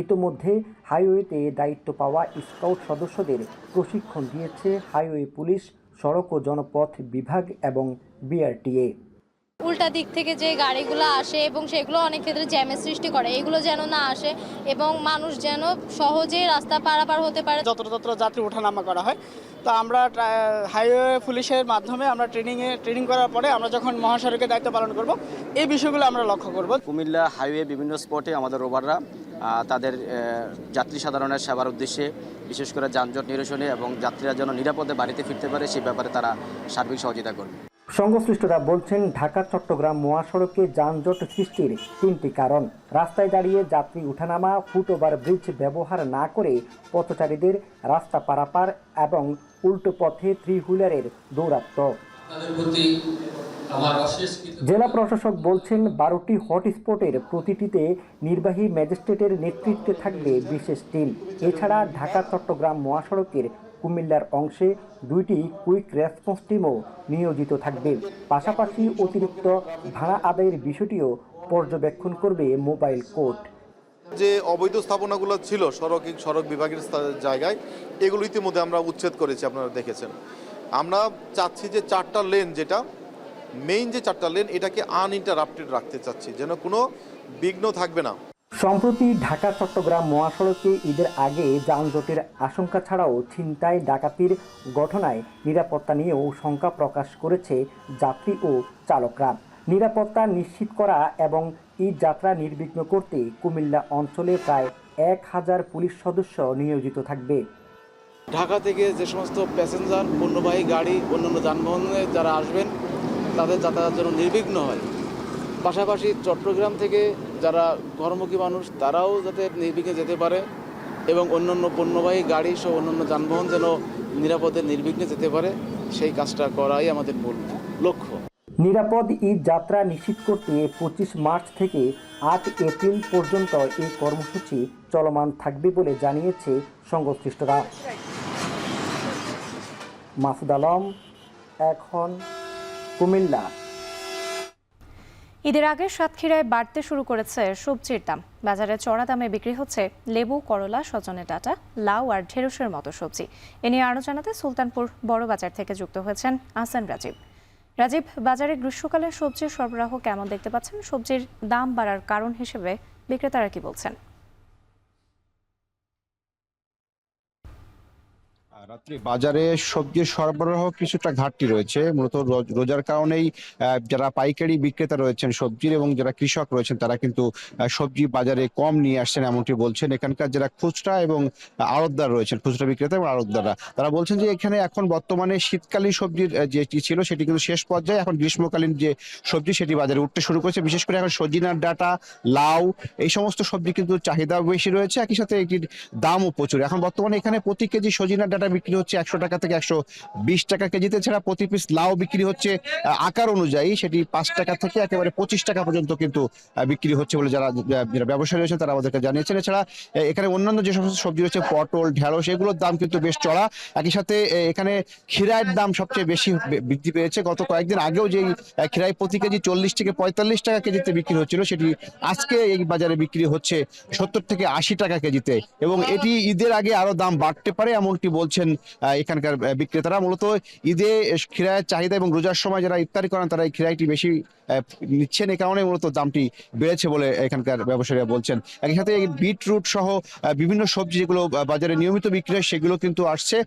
ইতোমধ্যে হাইওয়েতে দায়িত্ব পাওয়া স্কাউট সদস্যদের প্রশিক্ষণ দিয়েছে হাইওয়ে পুলিশ, সড়ক ও জনপথ বিভাগ এবং বিআরটিএ। উল্টা দিক থেকে যে গাড়িগুলো আসে এবং সেগুলো অনেক ক্ষেত্রে জ্যামের সৃষ্টি করে, এগুলো যেন না আসে এবং মানুষ যেন সহজে রাস্তা পারাপার হতে পারে। যত্র যাত্রী ওঠানামা করা হয়, তো আমরা হাইওয়ে পুলিশের মাধ্যমে আমরা ট্রেনিং করার পরে আমরা যখন মহাসড়কের দায়িত্ব পালন করব এই বিষয়গুলো আমরা লক্ষ্য করব। কুমিল্লা হাইওয়ে বিভিন্ন স্পটে আমাদের রোভাররা তাদের যাত্রী সাধারণের সেবার উদ্দেশ্যে, বিশেষ করে যানজট নিরসনে এবং যাত্রীরা যেন নিরাপদে বাড়িতে ফিরতে পারে সেই ব্যাপারে তারা সার্বিক সহযোগিতা করবে। সংশ্লিষ্টরা বলছেন, ঢাকা চট্টগ্রাম মহাসড়কে যানজট সৃষ্টির 3টি কারণ: রাস্তায় দাঁড়িয়ে যাত্রী উঠানামা, ফুটওভার ব্রিজ ব্যবহার না করে পথচারীদের রাস্তা পারাপার এবং উল্টো পথে 3 হুইলারের দৌরাত্ম্য। জেলা প্রশাসক বলছেন, 12টি হটস্পটের প্রতিটিতে নির্বাহী ম্যাজিস্ট্রেটের নেতৃত্বে থাকবে বিশেষ টিম। এছাড়া ঢাকা চট্টগ্রাম মহাসড়কের কুমিল্লার অংশে 2টি কুইক রেসপন্স টিমও নিয়োজিত থাকবে। পাশাপাশি অতিরিক্ত ভাড়া আদায়ের বিষয়টিও পর্যবেক্ষণ করবে মোবাইল কোর্ট। যে অবৈধ স্থাপনাগুলো ছিল সড়ক বিভাগের জায়গায়, এগুলো ইতিমধ্যে আমরা উচ্ছেদ করেছি, আপনারা দেখেছেন। আমরা চাচ্ছি যে 4টা লেন, যেটা মেইন যে 4টা লেন, এটাকে আনইন্টারাপ্টেড রাখতে চাচ্ছি, যেন কোনো বিঘ্ন থাকবে না। সম্প্রতি ঢাকা চট্টগ্রাম মহাসড়কে ঈদের আগে যানজটের আশঙ্কা ছাড়াও ছিনতাই, ডাকাতির ঘটনায় নিরাপত্তা নিয়েও শঙ্কা প্রকাশ করেছে যাত্রী ও চালকরা। নিরাপত্তা নিশ্চিত করা এবং ঈদ যাত্রা নির্বিঘ্ন করতে কুমিল্লা অঞ্চলে প্রায় 1000 পুলিশ সদস্য নিয়োজিত থাকবে। ঢাকা থেকে যে সমস্ত প্যাসেঞ্জার, পণ্যবাহী গাড়ি, অন্যান্য যানবাহনে যারা আসবেন তাদের যাতায়াত যেন নির্বিঘ্ন হয়। পাশাপাশি চট্টগ্রাম থেকে যারা ঘরমুখী মানুষ তারাও যাতে নির্বিঘ্নে যেতে পারে এবং অন্যান্য পণ্যবাহী গাড়ি সহ অন্যান্য যানবাহন যেন নিরাপদে নির্বিঘ্নে যেতে পারে, সেই কাজটা করাই আমাদের মূল লক্ষ্য। নিরাপদ ঈদ যাত্রা নিশ্চিত করতে 25 মার্চ থেকে 8 এপ্রিল পর্যন্ত এই কর্মসূচি চলমান থাকবে বলে জানিয়েছে সংশ্লিষ্টরা। মাসুদ আলম, এখন, কুমিল্লা। ঈদের আগে সাতক্ষীরায় বাড়তে শুরু করেছে সবজির দাম। বাজারে চড়া দামে বিক্রি হচ্ছে লেবু, করলা, সজনে ডাঁটা, লাউ আর ঢেঁড়সের মতো সবজি। এ নিয়ে আরও জানাতে সুলতানপুর বড় বাজার থেকে যুক্ত হয়েছেন আহসান রাজীব। রাজীব, বাজারে গ্রীষ্মকালের সবজির সরবরাহ কেমন দেখতে পাচ্ছেন? সবজির দাম বাড়ার কারণ হিসেবে বিক্রেতারা কি বলছেন? রাত্রি বাজারে সবজির সরবরাহ কিছুটা ঘাটতি রয়েছে, মূলত রোজার কারণেই যারা পাইকারি বিক্রেতা রয়েছেন সবজির এবং যারা কৃষক রয়েছেন তারা কিন্তু সবজি বাজারে কম নিয়ে আসছেন এমনটি বলছেন এখানকার যারা খুচরা এবং আড়তদার রয়েছেন, খুচরা বিক্রেতা এবং আড়তদাররা। তারা বলছেন যে এখানে এখন বর্তমানে শীতকালীন সবজির যেটি ছিল সেটি কিন্তু শেষ পর্যায়ে, এখন গ্রীষ্মকালীন যে সবজি সেটি বাজারে উঠতে শুরু করেছে। বিশেষ করে এখন সজিনার ডাঁটা, লাউ, এই সমস্ত সবজি কিন্তু চাহিদা বেশি রয়েছে, একই সাথে এটির দামও প্রচুর। এখন বর্তমানে এখানে প্রতি কেজি সজিনার ডাঁটা বিক্রি হচ্ছে 100 টাকা থেকে 120 টাকা কেজিতে। ছাড়া প্রতি পিস লাউ বিক্রি হচ্ছে আকার অনুযায়ী, সেটি 5 টাকা থেকে একেবারে 25 টাকা পর্যন্ত কিন্তু বিক্রি হচ্ছে বলে যারা ব্যবসায়ী রয়েছেন তারা আমাদেরকে জানিয়েছেন। এছাড়া এখানে অন্যান্য যে সমস্ত সবজি রয়েছে, পটল, ঢেঁড়স, এগুলোর দাম কিন্তু বেশ চড়া। একই সাথে এখানে খিরাইয়ের দাম সবচেয়ে বেশি বৃদ্ধি পেয়েছে। গত কয়েকদিন আগেও যেই খিরাই প্রতি কেজি 40 থেকে 45 টাকা কেজিতে বিক্রি হচ্ছিল, সেটি আজকে এই বাজারে বিক্রি হচ্ছে 70 থেকে 80 টাকা কেজিতে, এবং এটি ঈদের আগে আরো দাম বাড়তে পারে এমনটি বলছেন এখানকার বিক্রেতারা। মূলত ঈদে খিরাইয়ের চাহিদা এবং রোজার সময় যারা ইফতারি করেন তারা এই খিরাইটি বেশি নিচ্ছেন, এই কারণে মূলত দামটি বেড়েছে বলে এখানকার ব্যবসায়ীরা বলছেন। একই সাথে বিটরুট সহ বিভিন্ন সবজি যেগুলো বাজারে নিয়মিত বিক্রি হয় সেগুলো কিন্তু আসছে।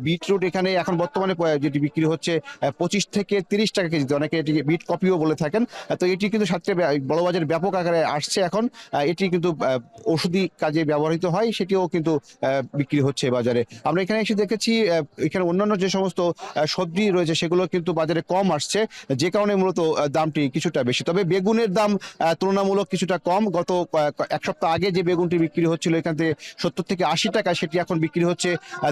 বিটরুট এখানে এখন বর্তমানে যেটি বিক্রি হচ্ছে 25 থেকে 30 টাকা কেজিতে, অনেকে এটিকে বিট কপিও বলে থাকেন। তো এটি কিন্তু সাতক্ষীরা বড় বাজারে ব্যাপক আকারে আসছে এখন। এটি কিন্তু ওষুধি কাজে ব্যবহৃত হয়, সেটিও কিন্তু বিক্রি হচ্ছে বাজারে। আমরা এখানে এসে দেখেছি এখানে অন্যান্য যে সমস্ত সবজি রয়েছে সেগুলো কিন্তু বাজারে কম আসছে, যে কারণে মূলত দামটি কিছুটা বেশি। তবে বেগুনের দাম তুলনামূলক কিছুটা কম। গত এক সপ্তাহ আগে যে বেগুনটি বিক্রি হচ্ছিল এখান থেকে 70 থেকে 80 টাকা, সেটি এখন বিক্রি হচ্ছে,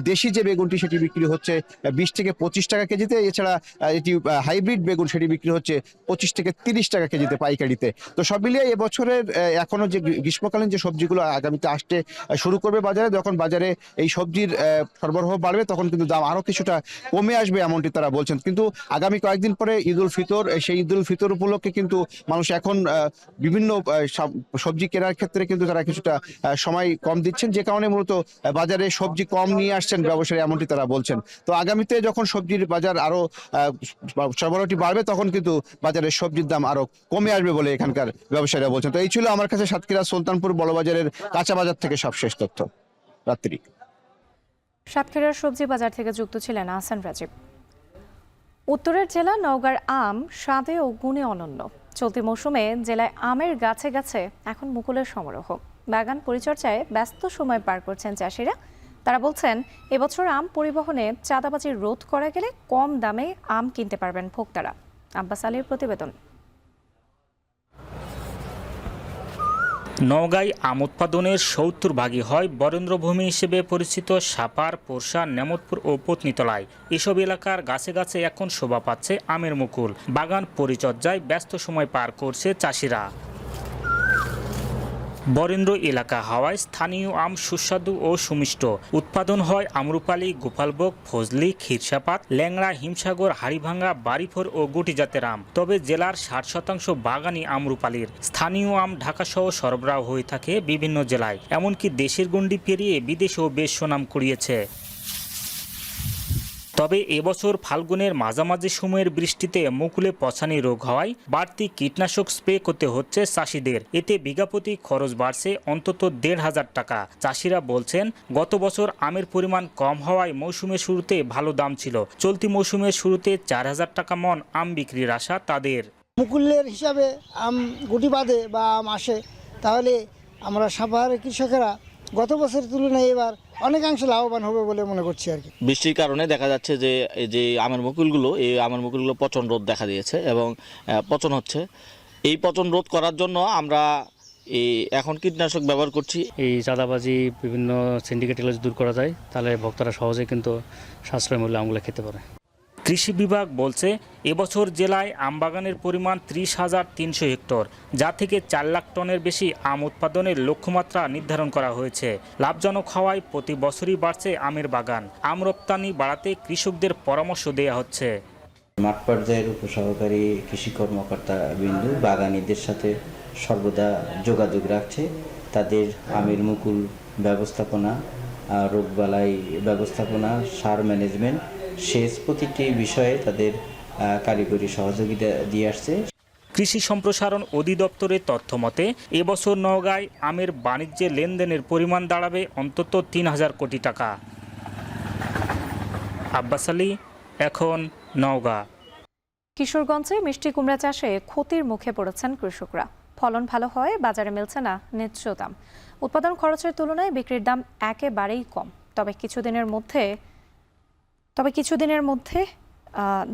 দেশি যে বেগুনটি সেটি বিক্রি হচ্ছে 20 থেকে 25 টাকা কেজিতে। এছাড়া এটি হাইব্রিড বেগুন সেটি বিক্রি হচ্ছে 25 থেকে 30 টাকা কেজিতে পাইকারিতে। তো সব মিলিয়ে এবছরের এখনো যে গ্রীষ্মকালীন যে সবজিগুলো আগামীতে আসতে শুরু করবে বাজারে, যখন বাজারে এই সবজির সরবরাহ বাড়বে তখন কিন্তু দাম আরো কিছুটা কমে আসবে এমনটি তারা বলছেন। কিন্তু আগামী কয়েকদিন পরে ঈদ উল ফিতর, সেই ঈদ উল ফিতর উপলক্ষে কিন্তু মানুষ এখন বিভিন্ন সবজি কেনার ক্ষেত্রে কিন্তু তারা কিছুটা সময় কম দিচ্ছেন, যে কারণে মূলত বাজারে সবজি কম নিয়ে আসছেন ব্যবসায়ী এমনটি তারা বলছেন। তো আগামীতে যখন সবজির বাজার আরো সরবরাহটি বাড়বে তখন কিন্তু বাজারের সবজির দাম আরো কমে আসবে বলে এখানকার ব্যবসায়ীরা বলছেন। তো এই ছিল আমার কাছে সাতক্ষীরা সুলতানপুর বড়বাজারের কাঁচা বাজার থেকে সবশেষ তথ্য। রাত্রি সাতক্ষীরার সবজি বাজার থেকে যুক্ত ছিলেন আহসান রাজীব। উত্তরের জেলা নওগাঁর আম স্বাদে ও গুণে অনন্য। চলতি মৌসুমে জেলায় আমের গাছে গাছে এখন মুকুলের সমারোহ। বাগান পরিচর্যায় ব্যস্ত সময় পার করছেন চাষিরা। তারা বলছেন, এবছর আম পরিবহনে চাঁদাবাজি রোধ করা গেলে কম দামে আম কিনতে পারবেন ভোক্তারা। আব্বাস আলীর প্রতিবেদন। নওগাঁয় আম উৎপাদনের ৭০ ভাগই হয় বরেন্দ্রভূমি হিসেবে পরিচিত সাপার, পোরশা, নেমতপুর ও পত্নীতলায়। এসব এলাকার গাছে গাছে এখন শোভা পাচ্ছে আমের মুকুল। বাগান পরিচর্যায় ব্যস্ত সময় পার করছে চাষিরা। বরেন্দ্র এলাকা হওয়ায় স্থানীয় আম সুস্বাদু ও সুমিষ্ট। উৎপাদন হয় আমরুপালি, গোপালভোগ, ফজলি, ক্ষীরসাপাত, ল্যাংড়া, হিমসাগর, হাড়িভাঙ্গা, বাড়িফোর ও গুটি জাতের আম। তবে জেলার ৬০% বাগানই আমরুপালির। স্থানীয় আম ঢাকাসহ সরবরাহ হয়ে থাকে বিভিন্ন জেলায়, এমনকি দেশের গণ্ডি পেরিয়ে বিদেশেও বেশ সুনাম কুড়িয়েছে। তবে এবছর ফাল্গুনের মাঝামাঝি সময়ের বৃষ্টিতে মুকুলে পচানি রোগ হওয়ায় বাড়তি কীটনাশক স্প্রে করতে হচ্ছে চাষিদের। এতে বিঘাপ্রতি খরচ বাড়ছে অন্তত ১৫০০ টাকা। চাষিরা বলছেন, গত বছর আমের পরিমাণ কম হওয়ায় মৌসুমের শুরুতে ভালো দাম ছিল। চলতি মৌসুমের শুরুতে ৪০০০ টাকা মন আম বিক্রির আশা তাদের। মুকুলের হিসাবে আম গুটি বাঁধে বা আম আসে, তাহলে আমরা সাপাহারের কৃষকেরা গত বছরের তুলনায় এবার অনেকাংশ লাভবান হবে বলে মনে করছি আর কি। বৃষ্টির কারণে দেখা যাচ্ছে যে এই যে আমের মুকুলগুলো পচন রোধ দেখা দিয়েছে এবং পচন হচ্ছে। এই পচন রোধ করার জন্য আমরা এখন কীটনাশক ব্যবহার করছি। এই চাঁদাবাজি বিভিন্ন সিন্ডিকেট এগুলো দূর করা যায়, তাহলে ভক্তরা সহজে কিন্তু সাশ্রয় মূল্যে আমগুলো খেতে পারে। কৃষি বিভাগ বলছে, এবছর জেলায় আমবাগানের পরিমাণ ৩০,৩০০ হেক্টর, যা থেকে ৪ লাখ টনের বেশি আম উৎপাদনের লক্ষ্যমাত্রা নির্ধারণ করা হয়েছে। লাভজনক হওয়ায় প্রতি বছরই বাড়ছে আমের বাগান। আম রপ্তানি বাড়াতে কৃষকদের পরামর্শ দেওয়া হচ্ছে। মাঠ পর্যায়ের উপসহকারী কৃষি কর্মকর্তা বিন্দু বাগানীদের সাথে সর্বদা যোগাযোগ রাখছে। তাদের আমের মুকুল ব্যবস্থাপনা, রোগবালাই ব্যবস্থাপনা, সার ম্যানেজমেন্ট, সেচ প্রতিটি বিষয়ে তাদের কারিগরি সহযোগিতা দিয়ে আসছে। কৃষি সম্প্রসারণ অধিদপ্তরের তথ্য মতে এবছর নওগাঁয় আমের বাণিজ্যে লেনদেনের পরিমাণ দাঁড়াবে অন্তত ৩,০০০ কোটি টাকা। আব্বাস আলী, এখন নওগাঁ। কিশোরগঞ্জে মিষ্টি কুমড়া চাষে ক্ষতির মুখে পড়েছেন কৃষকরা। ফলন ভালো হয়, বাজারে মিলছে না ন্যায্য দাম। উৎপাদন খরচের তুলনায় বিক্রির দাম একেবারেই কম। তবে কিছুদিনের মধ্যে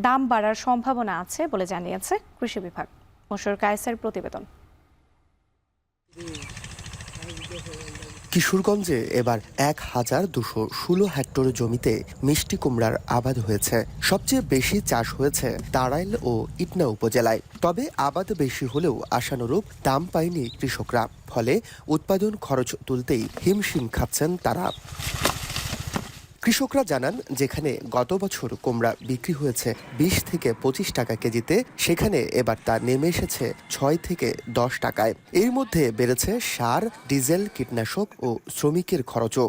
দাম বাড়ার সম্ভাবনা আছে বলে জানিয়েছে কৃষি বিভাগ। মশুর কায়েসের প্রতিবেদন। কিশোরগঞ্জে এবার ১,২১৬ হেক্টর জমিতে মিষ্টি কুমড়ার আবাদ হয়েছে। সবচেয়ে বেশি চাষ হয়েছে তাড়াইল ও ইটনা উপজেলায়। তবে আবাদ বেশি হলেও আশানুরূপ দাম পায়নি কৃষকরা। ফলে উৎপাদন খরচ তুলতেই হিমশিম খাচ্ছেন তারা। কৃষকরা জানান, যেখানে গত বছর কুমড়া বিক্রি হয়েছে ২০ থেকে ২৫ টাকা কেজিতে, সেখানে এবার তা নেমে এসেছে ৬ থেকে ১০ টাকায়। এর মধ্যে বেড়েছে সার, ডিজেল, কীটনাশক ও শ্রমিকের খরচও।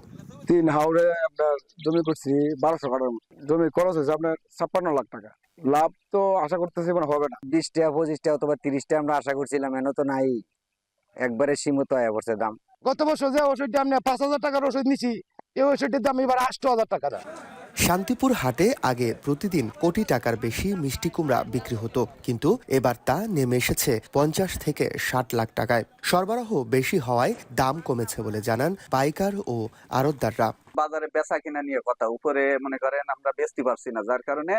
৩ হাওড়ে আপনার জমি করছি ১২০০ কাঠার জমি, খরচ হয়েছে আপনার ৫৬ লাখ টাকা। লাভ তো আশা করতেছি মানে হবে না। ২০ টাকা, ২৫ টাকা অথবা ৩০ টাকা আমরা আশা করছিলাম, এনে তো নাই, একবারে সীমিত হয়ে পড়ছে দাম। গত বছর যে ওষুধটা আমরা ৫,০০০ টাকার ওষুধ নিছি, এই ওষুধের দাম এবার ৮,০০০ টাকা। শান্তিপুর হাটে আগে প্রতিদিন কোটি টাকার বেশি মিষ্টি কুমড়া বিক্রি হতো, কিন্তু এবার তা নেমে এসেছে ৫০ থেকে ৬০ লাখ টাকায়। সরবরাহ বেশি হওয়ায় দাম কমেছে বলে জানান পাইকার ও আড়তদাররা। বাজারে বেচা কিনা নিয়ে কথা, উপরে মনে করেন আমরা বেচতে পারছি না, যার কারণে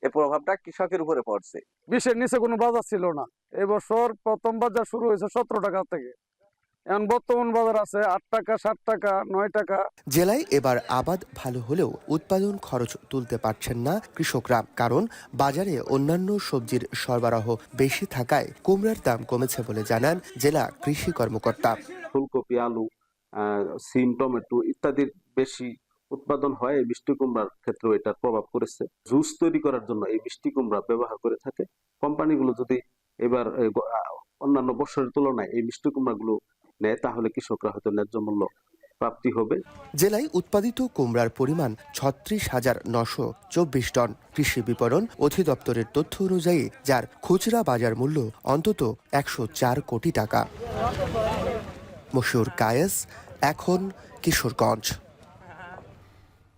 এই প্রভাবটা কৃষকের উপরে পড়ছে। ২০-এর নিচে কোনো বাজার ছিল না। এবছর প্রথম বাজার শুরু হয়েছে ১৭ টাকা থেকে, এখন বর্তমান বাজার আছে ৮ টাকা, ৭ টাকা, ৯ টাকা। জেলায় এবার আবাদ ভালো হলেও উৎপাদন খরচ তুলতে পারছেন না কৃষকরা, কারণ বাজারে অন্যান্য সবজির সরবরাহ বেশি থাকায় কুমড়ার দাম কমেছে বলে জানান জেলা কৃষি কর্মকর্তা। ফুলকপি, আলু, সিম, টমেটো ইত্যাদির বেশি উৎপাদন হয় এই মিষ্টি কুমড়ার ক্ষেত্রেও এটার প্রভাব পড়েছে। জুস তৈরি করার জন্য এই মিষ্টি কুমড়া ব্যবহার করে থাকে। কোম্পানিগুলো যদি এবার অন্যান্য বছরের তুলনায় এই মিষ্টি কুমড়াগুলো নেয়, তাহলে কৃষকরা হয়তো ন্যায্য মূল্য প্রাপ্তি হবে। জেলায় উৎপাদিত কুমড়ার পরিমাণ ৩৬,৯২৪ টন। কৃষি বিপণন অধিদপ্তরের তথ্য অনুযায়ী যার খুচরা বাজার মূল্য অন্তত ১০৪ কোটি টাকা। মশুর কায়েস, এখন কিশোরগঞ্জ।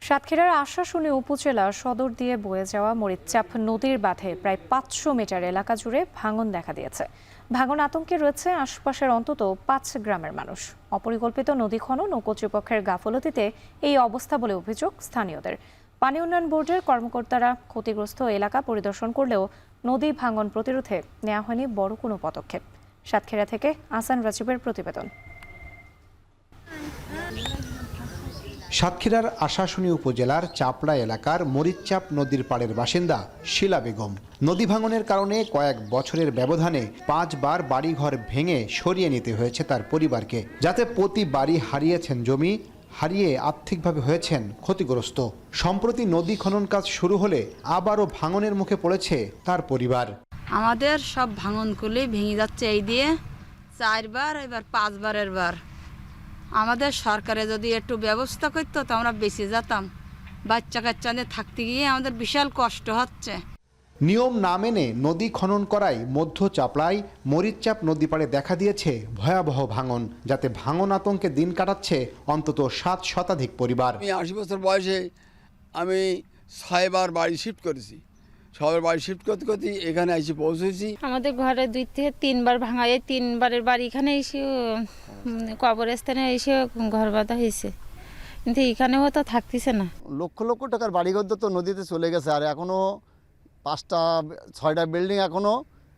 সাতক্ষীরার আশাশুনি উপজেলা সদর দিয়ে বয়ে যাওয়া মরিচচাপ নদীর বাঁধে প্রায় 500 মিটার এলাকা জুড়ে ভাঙন দেখা দিয়েছে। ভাঙন আতঙ্কে রয়েছে আশপাশের অন্তত 5 গ্রামের মানুষ। অপরিকল্পিত নদী খনন ও কর্তৃপক্ষের গাফলতিতে এই অবস্থা বলে অভিযোগ স্থানীয়দের। পানি উন্নয়ন বোর্ডের কর্মকর্তারা ক্ষতিগ্রস্ত এলাকা পরিদর্শন করলেও নদী ভাঙন প্রতিরোধে নেওয়া হয়নি বড় কোনো পদক্ষেপ। সাতক্ষীরা থেকে আহসান রাজীবের প্রতিবেদন। সাতক্ষীরার আশাশুনি উপজেলার চাপড়া এলাকার মরিচচাপ নদীর পাড়ের বাসিন্দা শিলা বেগম। নদী ভাঙনের কারণে কয়েক বছরের ব্যবধানে 5 বার বাড়িঘর ভেঙে সরিয়ে নিতে হয়েছে তার পরিবারকে, যাতে প্রতি বাড়ি হারিয়েছেন জমি, হারিয়ে আর্থিকভাবে হয়েছেন ক্ষতিগ্রস্ত। সম্প্রতি নদী খনন কাজ শুরু হলে আবারও ভাঙনের মুখে পড়েছে তার পরিবার। আমাদের সব ভাঙনগুলি ভেঙে যাচ্ছে, এই দিয়ে 4 বার, এবার 5 বারের বার। আমাদের সরকারে যদি একটু ব্যবস্থা করতো তো আমরা বেঁচে যেতাম। বাচ্চা কাচ্চা নিয়ে থাকতে গিয়ে আমাদের বিশাল কষ্ট হচ্ছে। নিয়ম না মেনে নদী খনন করায় মধ্য চাপড়ায় মরিচচাপ নদী পাড়ে দেখা দিয়েছে ভয়াবহ ভাঙন, যাতে ভাঙন আতঙ্কে দিন কাটাচ্ছে অন্তত 7 শতাধিক পরিবার। আমি 80 বছর বয়সে আমি 6 বার বাড়ি শিফট করেছি। সবার বাড়ি শিফট করতে করতে এখানে এসে পৌঁছেছি। আমাদের ঘরে 2 থেকে 3 বার ভাঙা, এই 3 বারের বাড়ি এখানে এসে কবরস্থানে এসে ঘর বাঁধা হয়েছে, কিন্তু এখানেও তো থাকতেছে না। লক্ষ লক্ষ টাকার বাড়িঘর তো নদীতে চলে গেছে, আর এখনো 5টা-6টা বিল্ডিং এখনো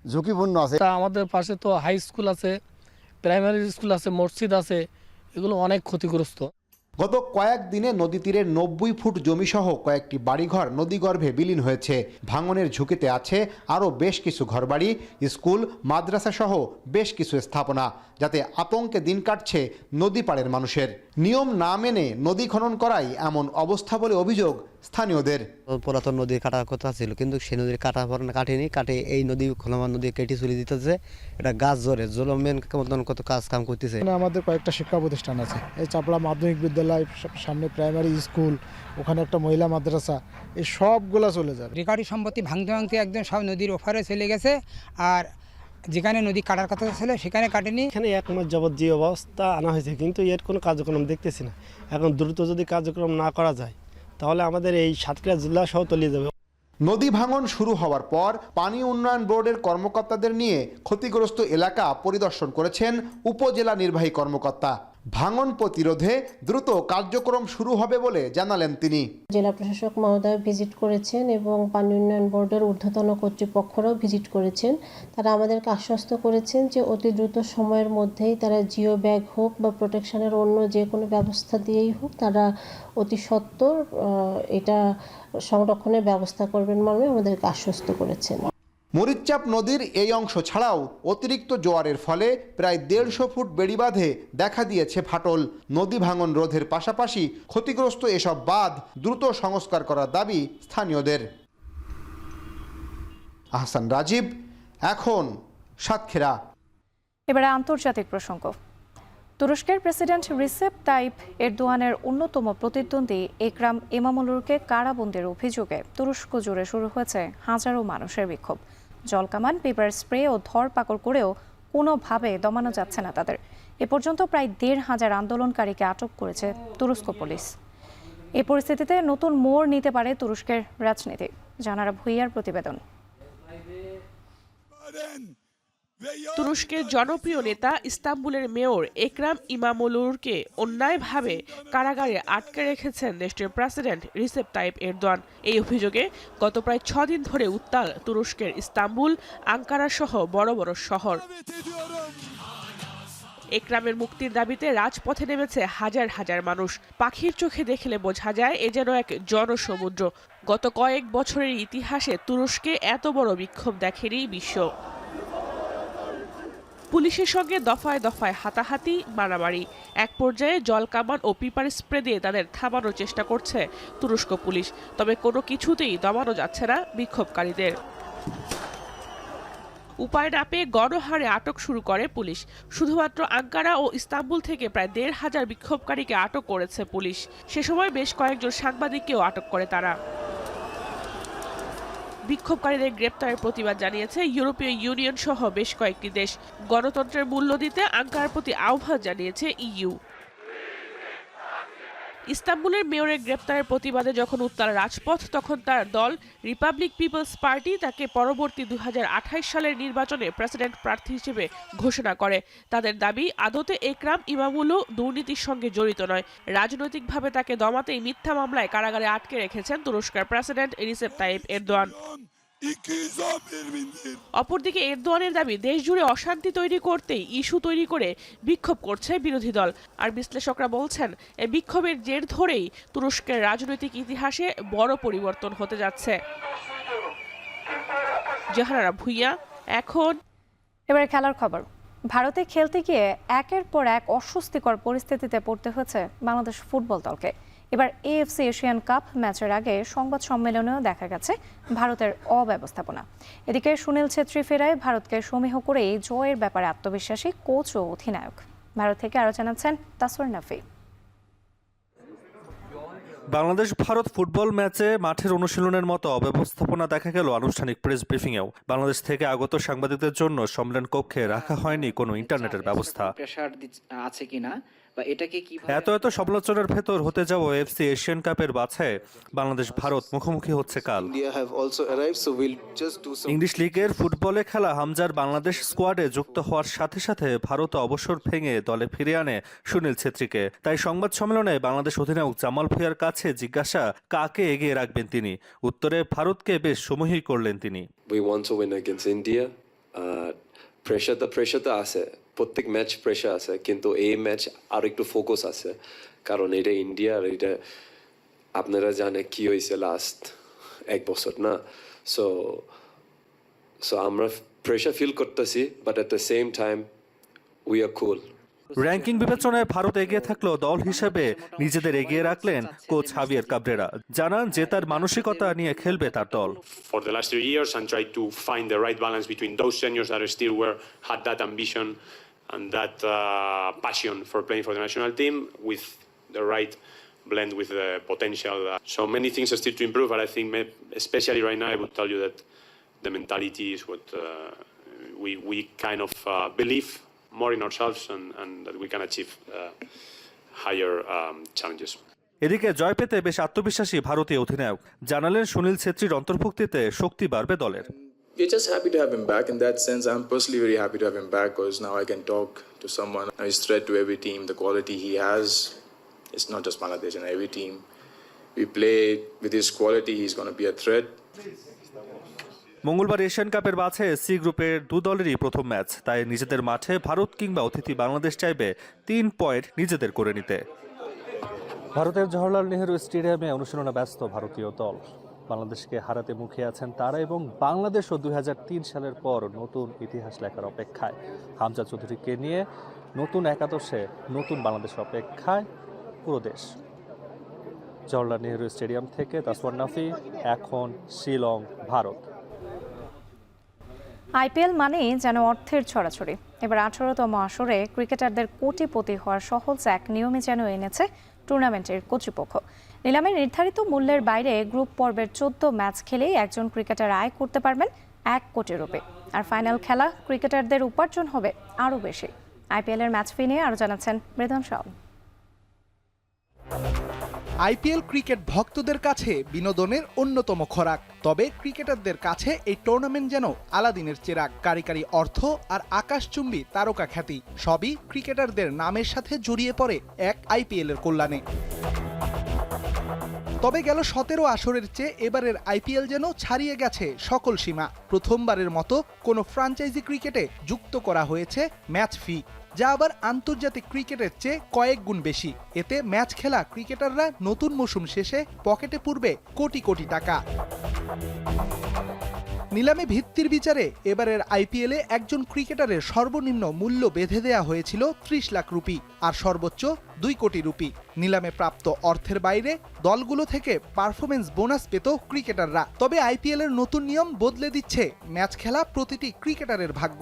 ঝুঁকিপূর্ণ আছে। আমাদের পাশে তো হাই স্কুল আছে, প্রাইমারি স্কুল আছে, মসজিদ আছে, এগুলো অনেক ক্ষতিগ্রস্ত। গত কয়েকদিনে নদী তীরের 90 ফুট জমিসহ কয়েকটি বাড়িঘর নদীগর্ভে বিলীন হয়েছে। ভাঙনের ঝুঁকিতে আছে আরও বেশ কিছু ঘরবাড়ি, স্কুল, মাদ্রাসা সহ বেশ কিছু স্থাপনা, যাতে আতঙ্কে দিন কাটছে নদী পাড়ের মানুষের। নিয়ম না মেনে নদী খনন করাই এমন অবস্থা বলে অভিযোগ স্থানীয়দের। পুরাতন নদীর কাটার কথা ছিল, কিন্তু সেই নদীর কাটেনি, এই নদী খোলামার নদী কেটে চলে দিতেছে। এটা গাছ জোরে জলমেন মতন কত কাজ কাম করতেছে। আমাদের কয়েকটা শিক্ষা প্রতিষ্ঠান আছে, এই চাপড়া মাধ্যমিক বিদ্যালয়, সামনে প্রাইমারি স্কুল, ওখানে একটা মহিলা মাদ্রাসা, এই সবগুলা চলে যাবে। রেকারি সম্পত্তি ভাঙতে ভাঙতে একদম সব নদীর ওপারে চলে গেছে, আর যেখানে নদী কাটার কথা ছিল সেখানে কাটেনি। এখানে 1 মাস যাবৎ যে অবস্থা আনা হয়েছে, কিন্তু এর কোনো কার্যক্রম দেখতেছি না। এখন দ্রুত যদি কার্যক্রম না করা যায় তাহলে আমাদের এই সাতক্ষীরা জেলা সহ তলিয়ে যাবে। নদী ভাঙন শুরু হওয়ার পর পানি উন্নয়ন বোর্ডের কর্মকর্তাদের নিয়ে ক্ষতিগ্রস্ত এলাকা পরিদর্শন করেছেন উপজেলা নির্বাহী কর্মকর্তা। ভাঙন প্রতিরোধে দ্রুত কার্যক্রম শুরু হবে বলে জানালেন তিনি। জেলা প্রশাসক মহোদয় ভিজিট করেছেন এবং পানি উন্নয়ন বোর্ডের ঊর্ধ্বতন কর্তৃপক্ষরাও ভিজিট করেছেন। তারা আমাদেরকে আশ্বস্ত করেছেন যে অতি দ্রুত সময়ের মধ্যেই তারা জিও ব্যাগ হোক বা প্রোটেকশনের অন্য যে কোনো ব্যবস্থা দিয়েই হোক, তারা অতি সত্বর এটা সংরক্ষণের ব্যবস্থা করবেন মর্মে আমাদেরকে আশ্বস্ত করেছেন। মরিচচাপ নদীর এই অংশ ছাড়াও অতিরিক্ত জোয়ারের ফলে প্রায় 150 ফুট বেড়িবাঁধে দেখা দিয়েছে ফাটল। নদী ভাঙন রোধের পাশাপাশি ক্ষতিগ্রস্ত এসব বাঁধ দ্রুত সংস্কার করার দাবি স্থানীয়দের। আহসান রাজীব, এখন সাতক্ষীরা। এবারে আন্তর্জাতিক প্রসঙ্গ। তুরস্কের প্রেসিডেন্ট রিসেপ তাইপ এরদোয়ানের অন্যতম প্রতিদ্বন্দ্বী একরাম ইমামোগলুকে কারাবন্দির অভিযোগে তুরস্ক জুড়ে শুরু হয়েছে হাজারো মানুষের বিক্ষোভ। জলকামান, পেপার স্প্রে ও ধরপাকড় করেও কোনোভাবে দমানো যাচ্ছে না তাদের। এ পর্যন্ত প্রায় 1,500 আন্দোলনকারীকে আটক করেছে তুরস্ক পুলিশ। এ পরিস্থিতিতে নতুন মোড় নিতে পারে তুরস্কের রাজনীতি। জানারা ভুইয়ার প্রতিবেদন। তুরস্কের জনপ্রিয় নেতা ইস্তাম্বুলের মেয়র একরাম ইমামোগলুকে অন্যায়ভাবে কারাগারে আটকে রেখেছেন দেশটির প্রেসিডেন্ট রিসেপ তাইপ এরদোয়ান। এই অভিযোগে গত প্রায় 6 দিন ধরে উত্তাল তুরস্কের ইস্তাম্বুল, আঙ্কারা সহ বড় বড় শহর। একরামের মুক্তির দাবিতে রাজপথে নেমেছে হাজার হাজার মানুষ। পাখির চোখে দেখলে বোঝা যায় এ যেন এক জনসমুদ্র। গত কয়েক বছরের ইতিহাসে তুরস্কে এত বড় বিক্ষোভ দেখেনি বিশ্ব। পুলিশের সঙ্গে দফায় দফায় হাতাহাতি, মারামারি। এক পর্যায়ে জলকামান ও পিপার স্প্রে দিয়ে তাদের থামানোর চেষ্টা করছে তুরস্ক পুলিশ, তবে কোনো কিছুতেই দমানো যাচ্ছে না বিক্ষোভকারীদের। উপায় না পেয়ে গণহারে আটক শুরু করে পুলিশ। শুধুমাত্র আঙ্কারা ও ইস্তাম্বুল থেকে প্রায় 1,500 বিক্ষোভকারীকে আটক করেছে পুলিশ। সে সময় বেশ কয়েকজন সাংবাদিককেও আটক করে তারা। বিক্ষোভকারীদের গ্রেপ্তারের প্রতিবাদ জানিয়েছে ইউরোপীয় ইউনিয়ন সহ বেশ কয়েকটি দেশ। গণতন্ত্রের মূল্য দিতে আঙ্কারার প্রতি আহ্বান জানিয়েছে ইইউ। ইস্তাম্বুলের মেয়রের গ্রেপ্তারের প্রতিবাদে যখন উত্তাল রাজপথ, তখন তার দল রিপাবলিক পিপলস পার্টি তাকে পরবর্তী 2028 সালের নির্বাচনে প্রেসিডেন্ট প্রার্থী হিসেবে ঘোষণা করে। তাদের দাবি, আদতে একরাম ইমামোগলু দুর্নীতির সঙ্গে জড়িত নয়। রাজনৈতিকভাবে তাকে দমাতেই মিথ্যা মামলায় কারাগারে আটকে রেখেছেন তুরস্কের প্রেসিডেন্ট রিসেপ তাইপ এরদোয়ান। অপরদিকে এরদোয়ানের দাবি, দেশ জুড়ে অশান্তি তৈরি করতেই ইস্যু তৈরি করে বিক্ষোভ করছে বিরোধী দল। আর বিশ্লেষকরা বলছেন, এই বিক্ষোভের জের ধরেই তুরস্কের রাজনৈতিক ইতিহাসে বড় পরিবর্তন হতে যাচ্ছে। জাহানারা ভুঁইয়া, এখন। এবারে খেলার খবর। ভারতে খেলতে গিয়ে একের পর এক অস্বস্তিকর পরিস্থিতিতে পড়তে হয়েছে বাংলাদেশ ফুটবল দলকে। এবার এএফসি এশিয়ান কাপ ম্যাচের আগে সংবাদ সম্মেলনেও দেখা গেছে ভারতের অব্যবস্থাপনা। এদিকে সুনীল ছেত্রী ফেরায় ভারতকে সমীহ করেই জয়ের ব্যাপারে আত্মবিশ্বাসী কোচ ও অধিনায়ক। ভারত থেকে আরও জানাচ্ছেন তাসওয়ার নাফি। বাংলাদেশ ভারত ফুটবল ম্যাচে মাঠের অনুশীলনের মতো অব্যবস্থাপনা দেখা গেল আনুষ্ঠানিক প্রেস ব্রিফিংয়েও। বাংলাদেশ থেকে আগত সাংবাদিকদের জন্য সম্মেলন কক্ষে রাখা হয়নি কোনো ইন্টারনেটের ব্যবস্থা। আছে কিনা বা এটাকে কি এত সমালোচনার ভেতর হতে যাওয়া এফসি এশিয়ান কাপের বাছায় বাংলাদেশ ভারত মুখোমুখি হচ্ছে কাল। ইংলিশ লিগের ফুটবলে খেলা হামজার বাংলাদেশ স্কোয়াডে যুক্ত হওয়ার সাথে সাথে ভারত অবসর ভেঙে দলে ফিরিয়ে আনে সুনীল ছেত্রীকে। তাই সংবাদ সম্মেলনে বাংলাদেশ অধিনায়ক জামাল ভুঁইয়ার কাছে জিজ্ঞাসা, কাকে এগিয়ে রাখবেন তিনি? উত্তরে ভারতকে বেশ সমীহ করলেন তিনি। প্রেশার তো আছে, প্রত্যেক ম্যাচ প্রেশার আছে, কিন্তু এই ম্যাচ আর একটু ফোকাস আছে, কারণ এটা ইন্ডিয়া, আর এটা আপনারা জানে কি হয়েছে লাস্ট এক বছর না। সো আমরা প্রেশার ফিল করতেছি, but at the same time we are cool. Ranking বিবেচনায় ভারত এগিয়ে থাকলেও দল হিসেবে নিজেদের এগিয়ে রাখলেন কোচ হাভিয়ার কাবরেরা। জানান যে তার মানসিকতা নিয়ে খেলবে তার দল। For the last 3 years and try to find the right balance between those seniors that still had that ambition and that passion for playing for the national team with the right blend with the potential. So many things are still to improve, but I think especially right now I would tell you that the mentality is what we kind of believe more in ourselves and that we can achieve higher challenges. এদিকে জয় পেতে বেশ আত্মবিশ্বাসী ভারতীয় অধিনায়ক। জানালেন সুনীল ছেত্রীর অন্তর্ভুক্তিতে শক্তি বাড়বে দলের। We're just happy to have him back. In that sense, I'm personally very happy to have him back because now I can talk to someone. He's a threat to every team. The quality he has, it's not just Bangladesh, and every team we play with his quality, he's going to be a threat. মঙ্গলবার Asian কাপের বাছাই C গ্রুপের দু দলেরই প্রথম match, তাই নিজেদের মাঠে ভারত কিংবা অতিথি বাংলাদেশ চাইবে 3 পয়েন্ট নিজেদের করে নিতে। ভারতের জওহরলাল নেহরু স্টেডিয়ামে অনুশীলনে ব্যস্ত ভারতীয় দল। বাংলাদেশকে হারাতে মুখে আছেন তারা এবং বাংলাদেশও 2003 সালের পর নতুন ইতিহাস লেখার অপেক্ষায়। হামজা চৌধুরীকে নিয়ে নতুন একাদশে নতুন বাংলাদেশের অপেক্ষায় পুরো দেশ। জওহরলাল নেহরু স্টেডিয়াম থেকে তাসওয়ার নাফি, এখন শিলং, ভারত। আইপিএল মানেই যেন অর্থের ছড়াছড়ি। এবার 18তম আসরে ক্রিকেটারদের কোটিপতি হওয়ার সহজ এক নিয়মে যেন এনেছে টুর্নামেন্টের কর্তৃপক্ষ। নিলামে নির্ধারিত মূল্যের বাইরে গ্রুপ পর্বের 14 ম্যাচ খেলেই একজন ক্রিকেটার আয় করতে পারবেন 1 কোটি রুপি। আর ফাইনাল খেলা ক্রিকেটারদের উপার্জন হবে আরও বেশি। আইপিএলের ম্যাচ ফি নিয়ে আরও জানাচ্ছেন মৃদন শাহ। আইপিএল ক্রিকেট ভক্তদের কাছে বিনোদনের অন্যতম খোরাক, তবে ক্রিকেটারদের কাছে এই টুর্নামেন্ট যেন আলাদিনের চেরাগ। কারিকারি অর্থ আর আকাশচুম্বী তারকা খ্যাতি সবই ক্রিকেটারদের নামের সাথে জড়িয়ে পড়ে এক আইপিএলের কল্যাণে। তবে গেল 17 আসরের চেয়ে এবারের আইপিএল যেন ছাড়িয়ে গেছে সকল সীমা। প্রথমবারের মতো কোনো ফ্র্যাঞ্চাইজি ক্রিকেটে যুক্ত করা হয়েছে ম্যাচ ফি, যা আবার আন্তর্জাতিক ক্রিকেটের চেয়ে কয়েক গুণ বেশি। এতে ম্যাচ খেলা ক্রিকেটাররা নতুন মৌসুম শেষে পকেটে পুরবে কোটি কোটি টাকা। নিলামে ভিত্তির বিচারে এবারের আইপিএলে একজন ক্রিকেটারের সর্বনিম্ন মূল্য বেঁধে দেয়া হয়েছিল 30 লাখ রুপি আর সর্বোচ্চ 2 কোটি রুপি। নিলামে প্রাপ্ত অর্থের বাইরে দলগুলো থেকে পারফরমেন্স বোনাস পেত ক্রিকেটাররা। তবে আইপিএলের নতুন নিয়ম বদলে দিচ্ছে ম্যাচ খেলা প্রতিটি ক্রিকেটারের ভাগ্য।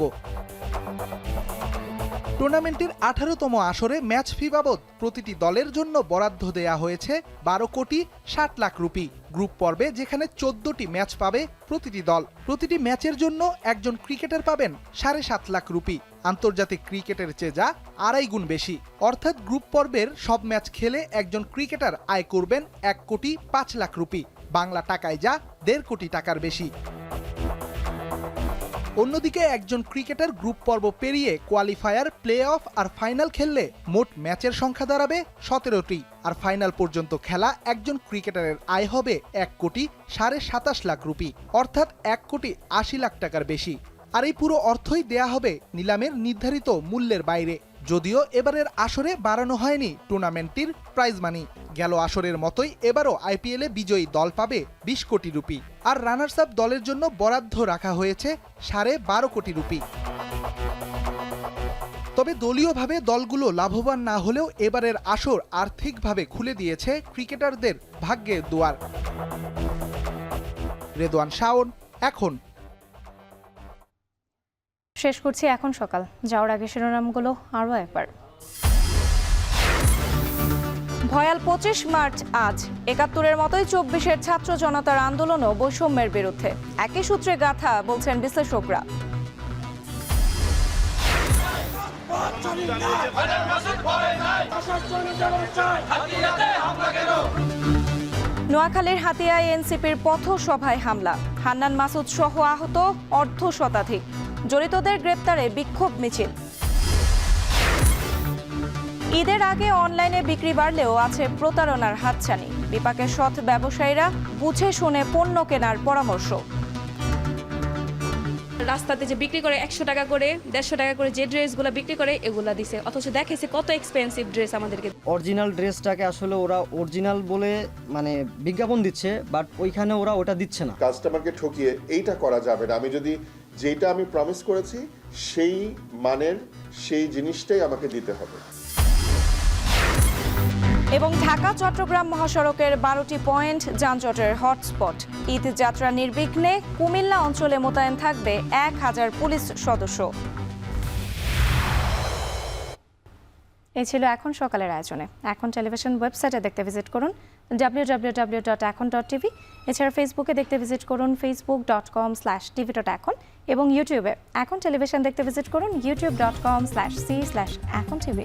টুর্নামেন্টের 18তম আসরে ম্যাচ ফি বাবদ প্রতিটি দলের জন্য বরাদ্দ দেয়া হয়েছে 12 কোটি 60 লাখ রুপি। গ্রুপ পর্বে যেখানে 14টি ম্যাচ পাবে প্রতিটি দল, প্রতিটি ম্যাচের জন্য একজন ক্রিকেটার পাবেন 7.5 লাখ রুপি। আন্তর্জাতিক ক্রিকেটের চেয়ে যা 2.5 গুণ বেশি, অর্থাৎ গ্রুপ পর্বের সব ম্যাচ খেলে একজন ক্রিকেটার আয় করবেন 1 কোটি 5 লাখ রুপি, বাংলা টাকায় যা 1.5 কোটি টাকার বেশি। অন্যদিকে একজন ক্রিকেটার গ্রুপ পর্ব পেরিয়ে qualifier, play of R final খেললে মোট ম্যাচের সংখ্যা দাঁড়াবে 17টি, আর ফাইনাল পর্যন্ত খেলা একজন ক্রিকেটারের আয় হবে 1 কোটি 27.5 লাখ রুপি, অর্থাৎ 1 কোটি 80 লাখ টাকার বেশি। আর এই পুরো অর্থই দেয়া হবে নিলামের নির্ধারিত মূল্যের বাইরে। যদিও এবারের আসরে বাড়ানো হয়নি টুর্নামেন্টটির প্রাইজ মানি। গেল আসরের মতোই এবারও আইপিএলে বিজয়ী দল পাবে 20 কোটি রুপি, আর রানার্স আপ দলের জন্য বরাদ্দ রাখা হয়েছে 12.5 কোটি রুপি। তবে দলীয়ভাবে দলগুলো লাভবান না হলেও এবারের আসর আর্থিকভাবে খুলে দিয়েছে ক্রিকেটারদের ভাগ্যের দুয়ার। রেদওয়ান শাওন, এখন। শেষ করছি এখন সকাল। যাওয়ার আগে শিরোনামগুলো আরও একবার। ভয়াল 25 মার্চ আজ। 71-এর মতোই 24-এর ছাত্র জনতার আন্দোলনও বৈষম্যের বিরুদ্ধে, একই সূত্রে গাথা বলছেন বিশ্লেষকরা। নোয়াখালীর হাতিয়ায় এনসিপির পথসভায় হামলা, হান্নান মাসুদ সহ আহত অর্ধশতাধিক, জড়িতদের গ্রেপ্তারে বিক্ষোভ মিছিল। ঈদের আগে অনলাইনে বিক্রি বাড়লেও আছে প্রতারণার হাতছানি, বিপাকের সৎ ব্যবসায়ীরা বুঝে শুনে পণ্য কেনার পরামর্শ। রাস্তাতে যে বিক্রি করে 100 টাকা করে 150 টাকা করে যে ড্রেসগুলো বিক্রি করে এগুলা দিছে, অথচ দেখেছে কত এক্সপেন্সিভ ড্রেস আমাদেরকে। অরিজিনাল ড্রেসটাকে আসলে ওরা অরিজিনাল বলে মানে বিজ্ঞাপন দিচ্ছে, বাট ওইখানে ওরা ওটা দিচ্ছে না। কাস্টমারকে ঠকিয়ে এইটা করা যাবে না। আমি যদি যেটা আমি প্রমিস করেছি সেই মানের সেই জিনিসটাই আমাকে দিতে হবে। এবং ঢাকা চট্টগ্রাম মহাসড়কের 12টি পয়েন্ট যানজটের হটস্পট। ঈদ যাত্রা নির্বিঘ্নে কুমিল্লা অঞ্চলে মোতায়েন থাকবে 1000 পুলিশ সদস্য। এই ছিল এখন সকালের আয়োজনে। এখন টেলিভিশন ওয়েবসাইটে দেখতে ভিজিট করুন www.ekon.tv। এছাড়া ফেসবুকে দেখতে ভিজিট করুন facebook.com/tv.ekon এবং ইউটিউবে এখন টেলিভিশন দেখতে ভিজিট করুন youtube.com/c/ekontv।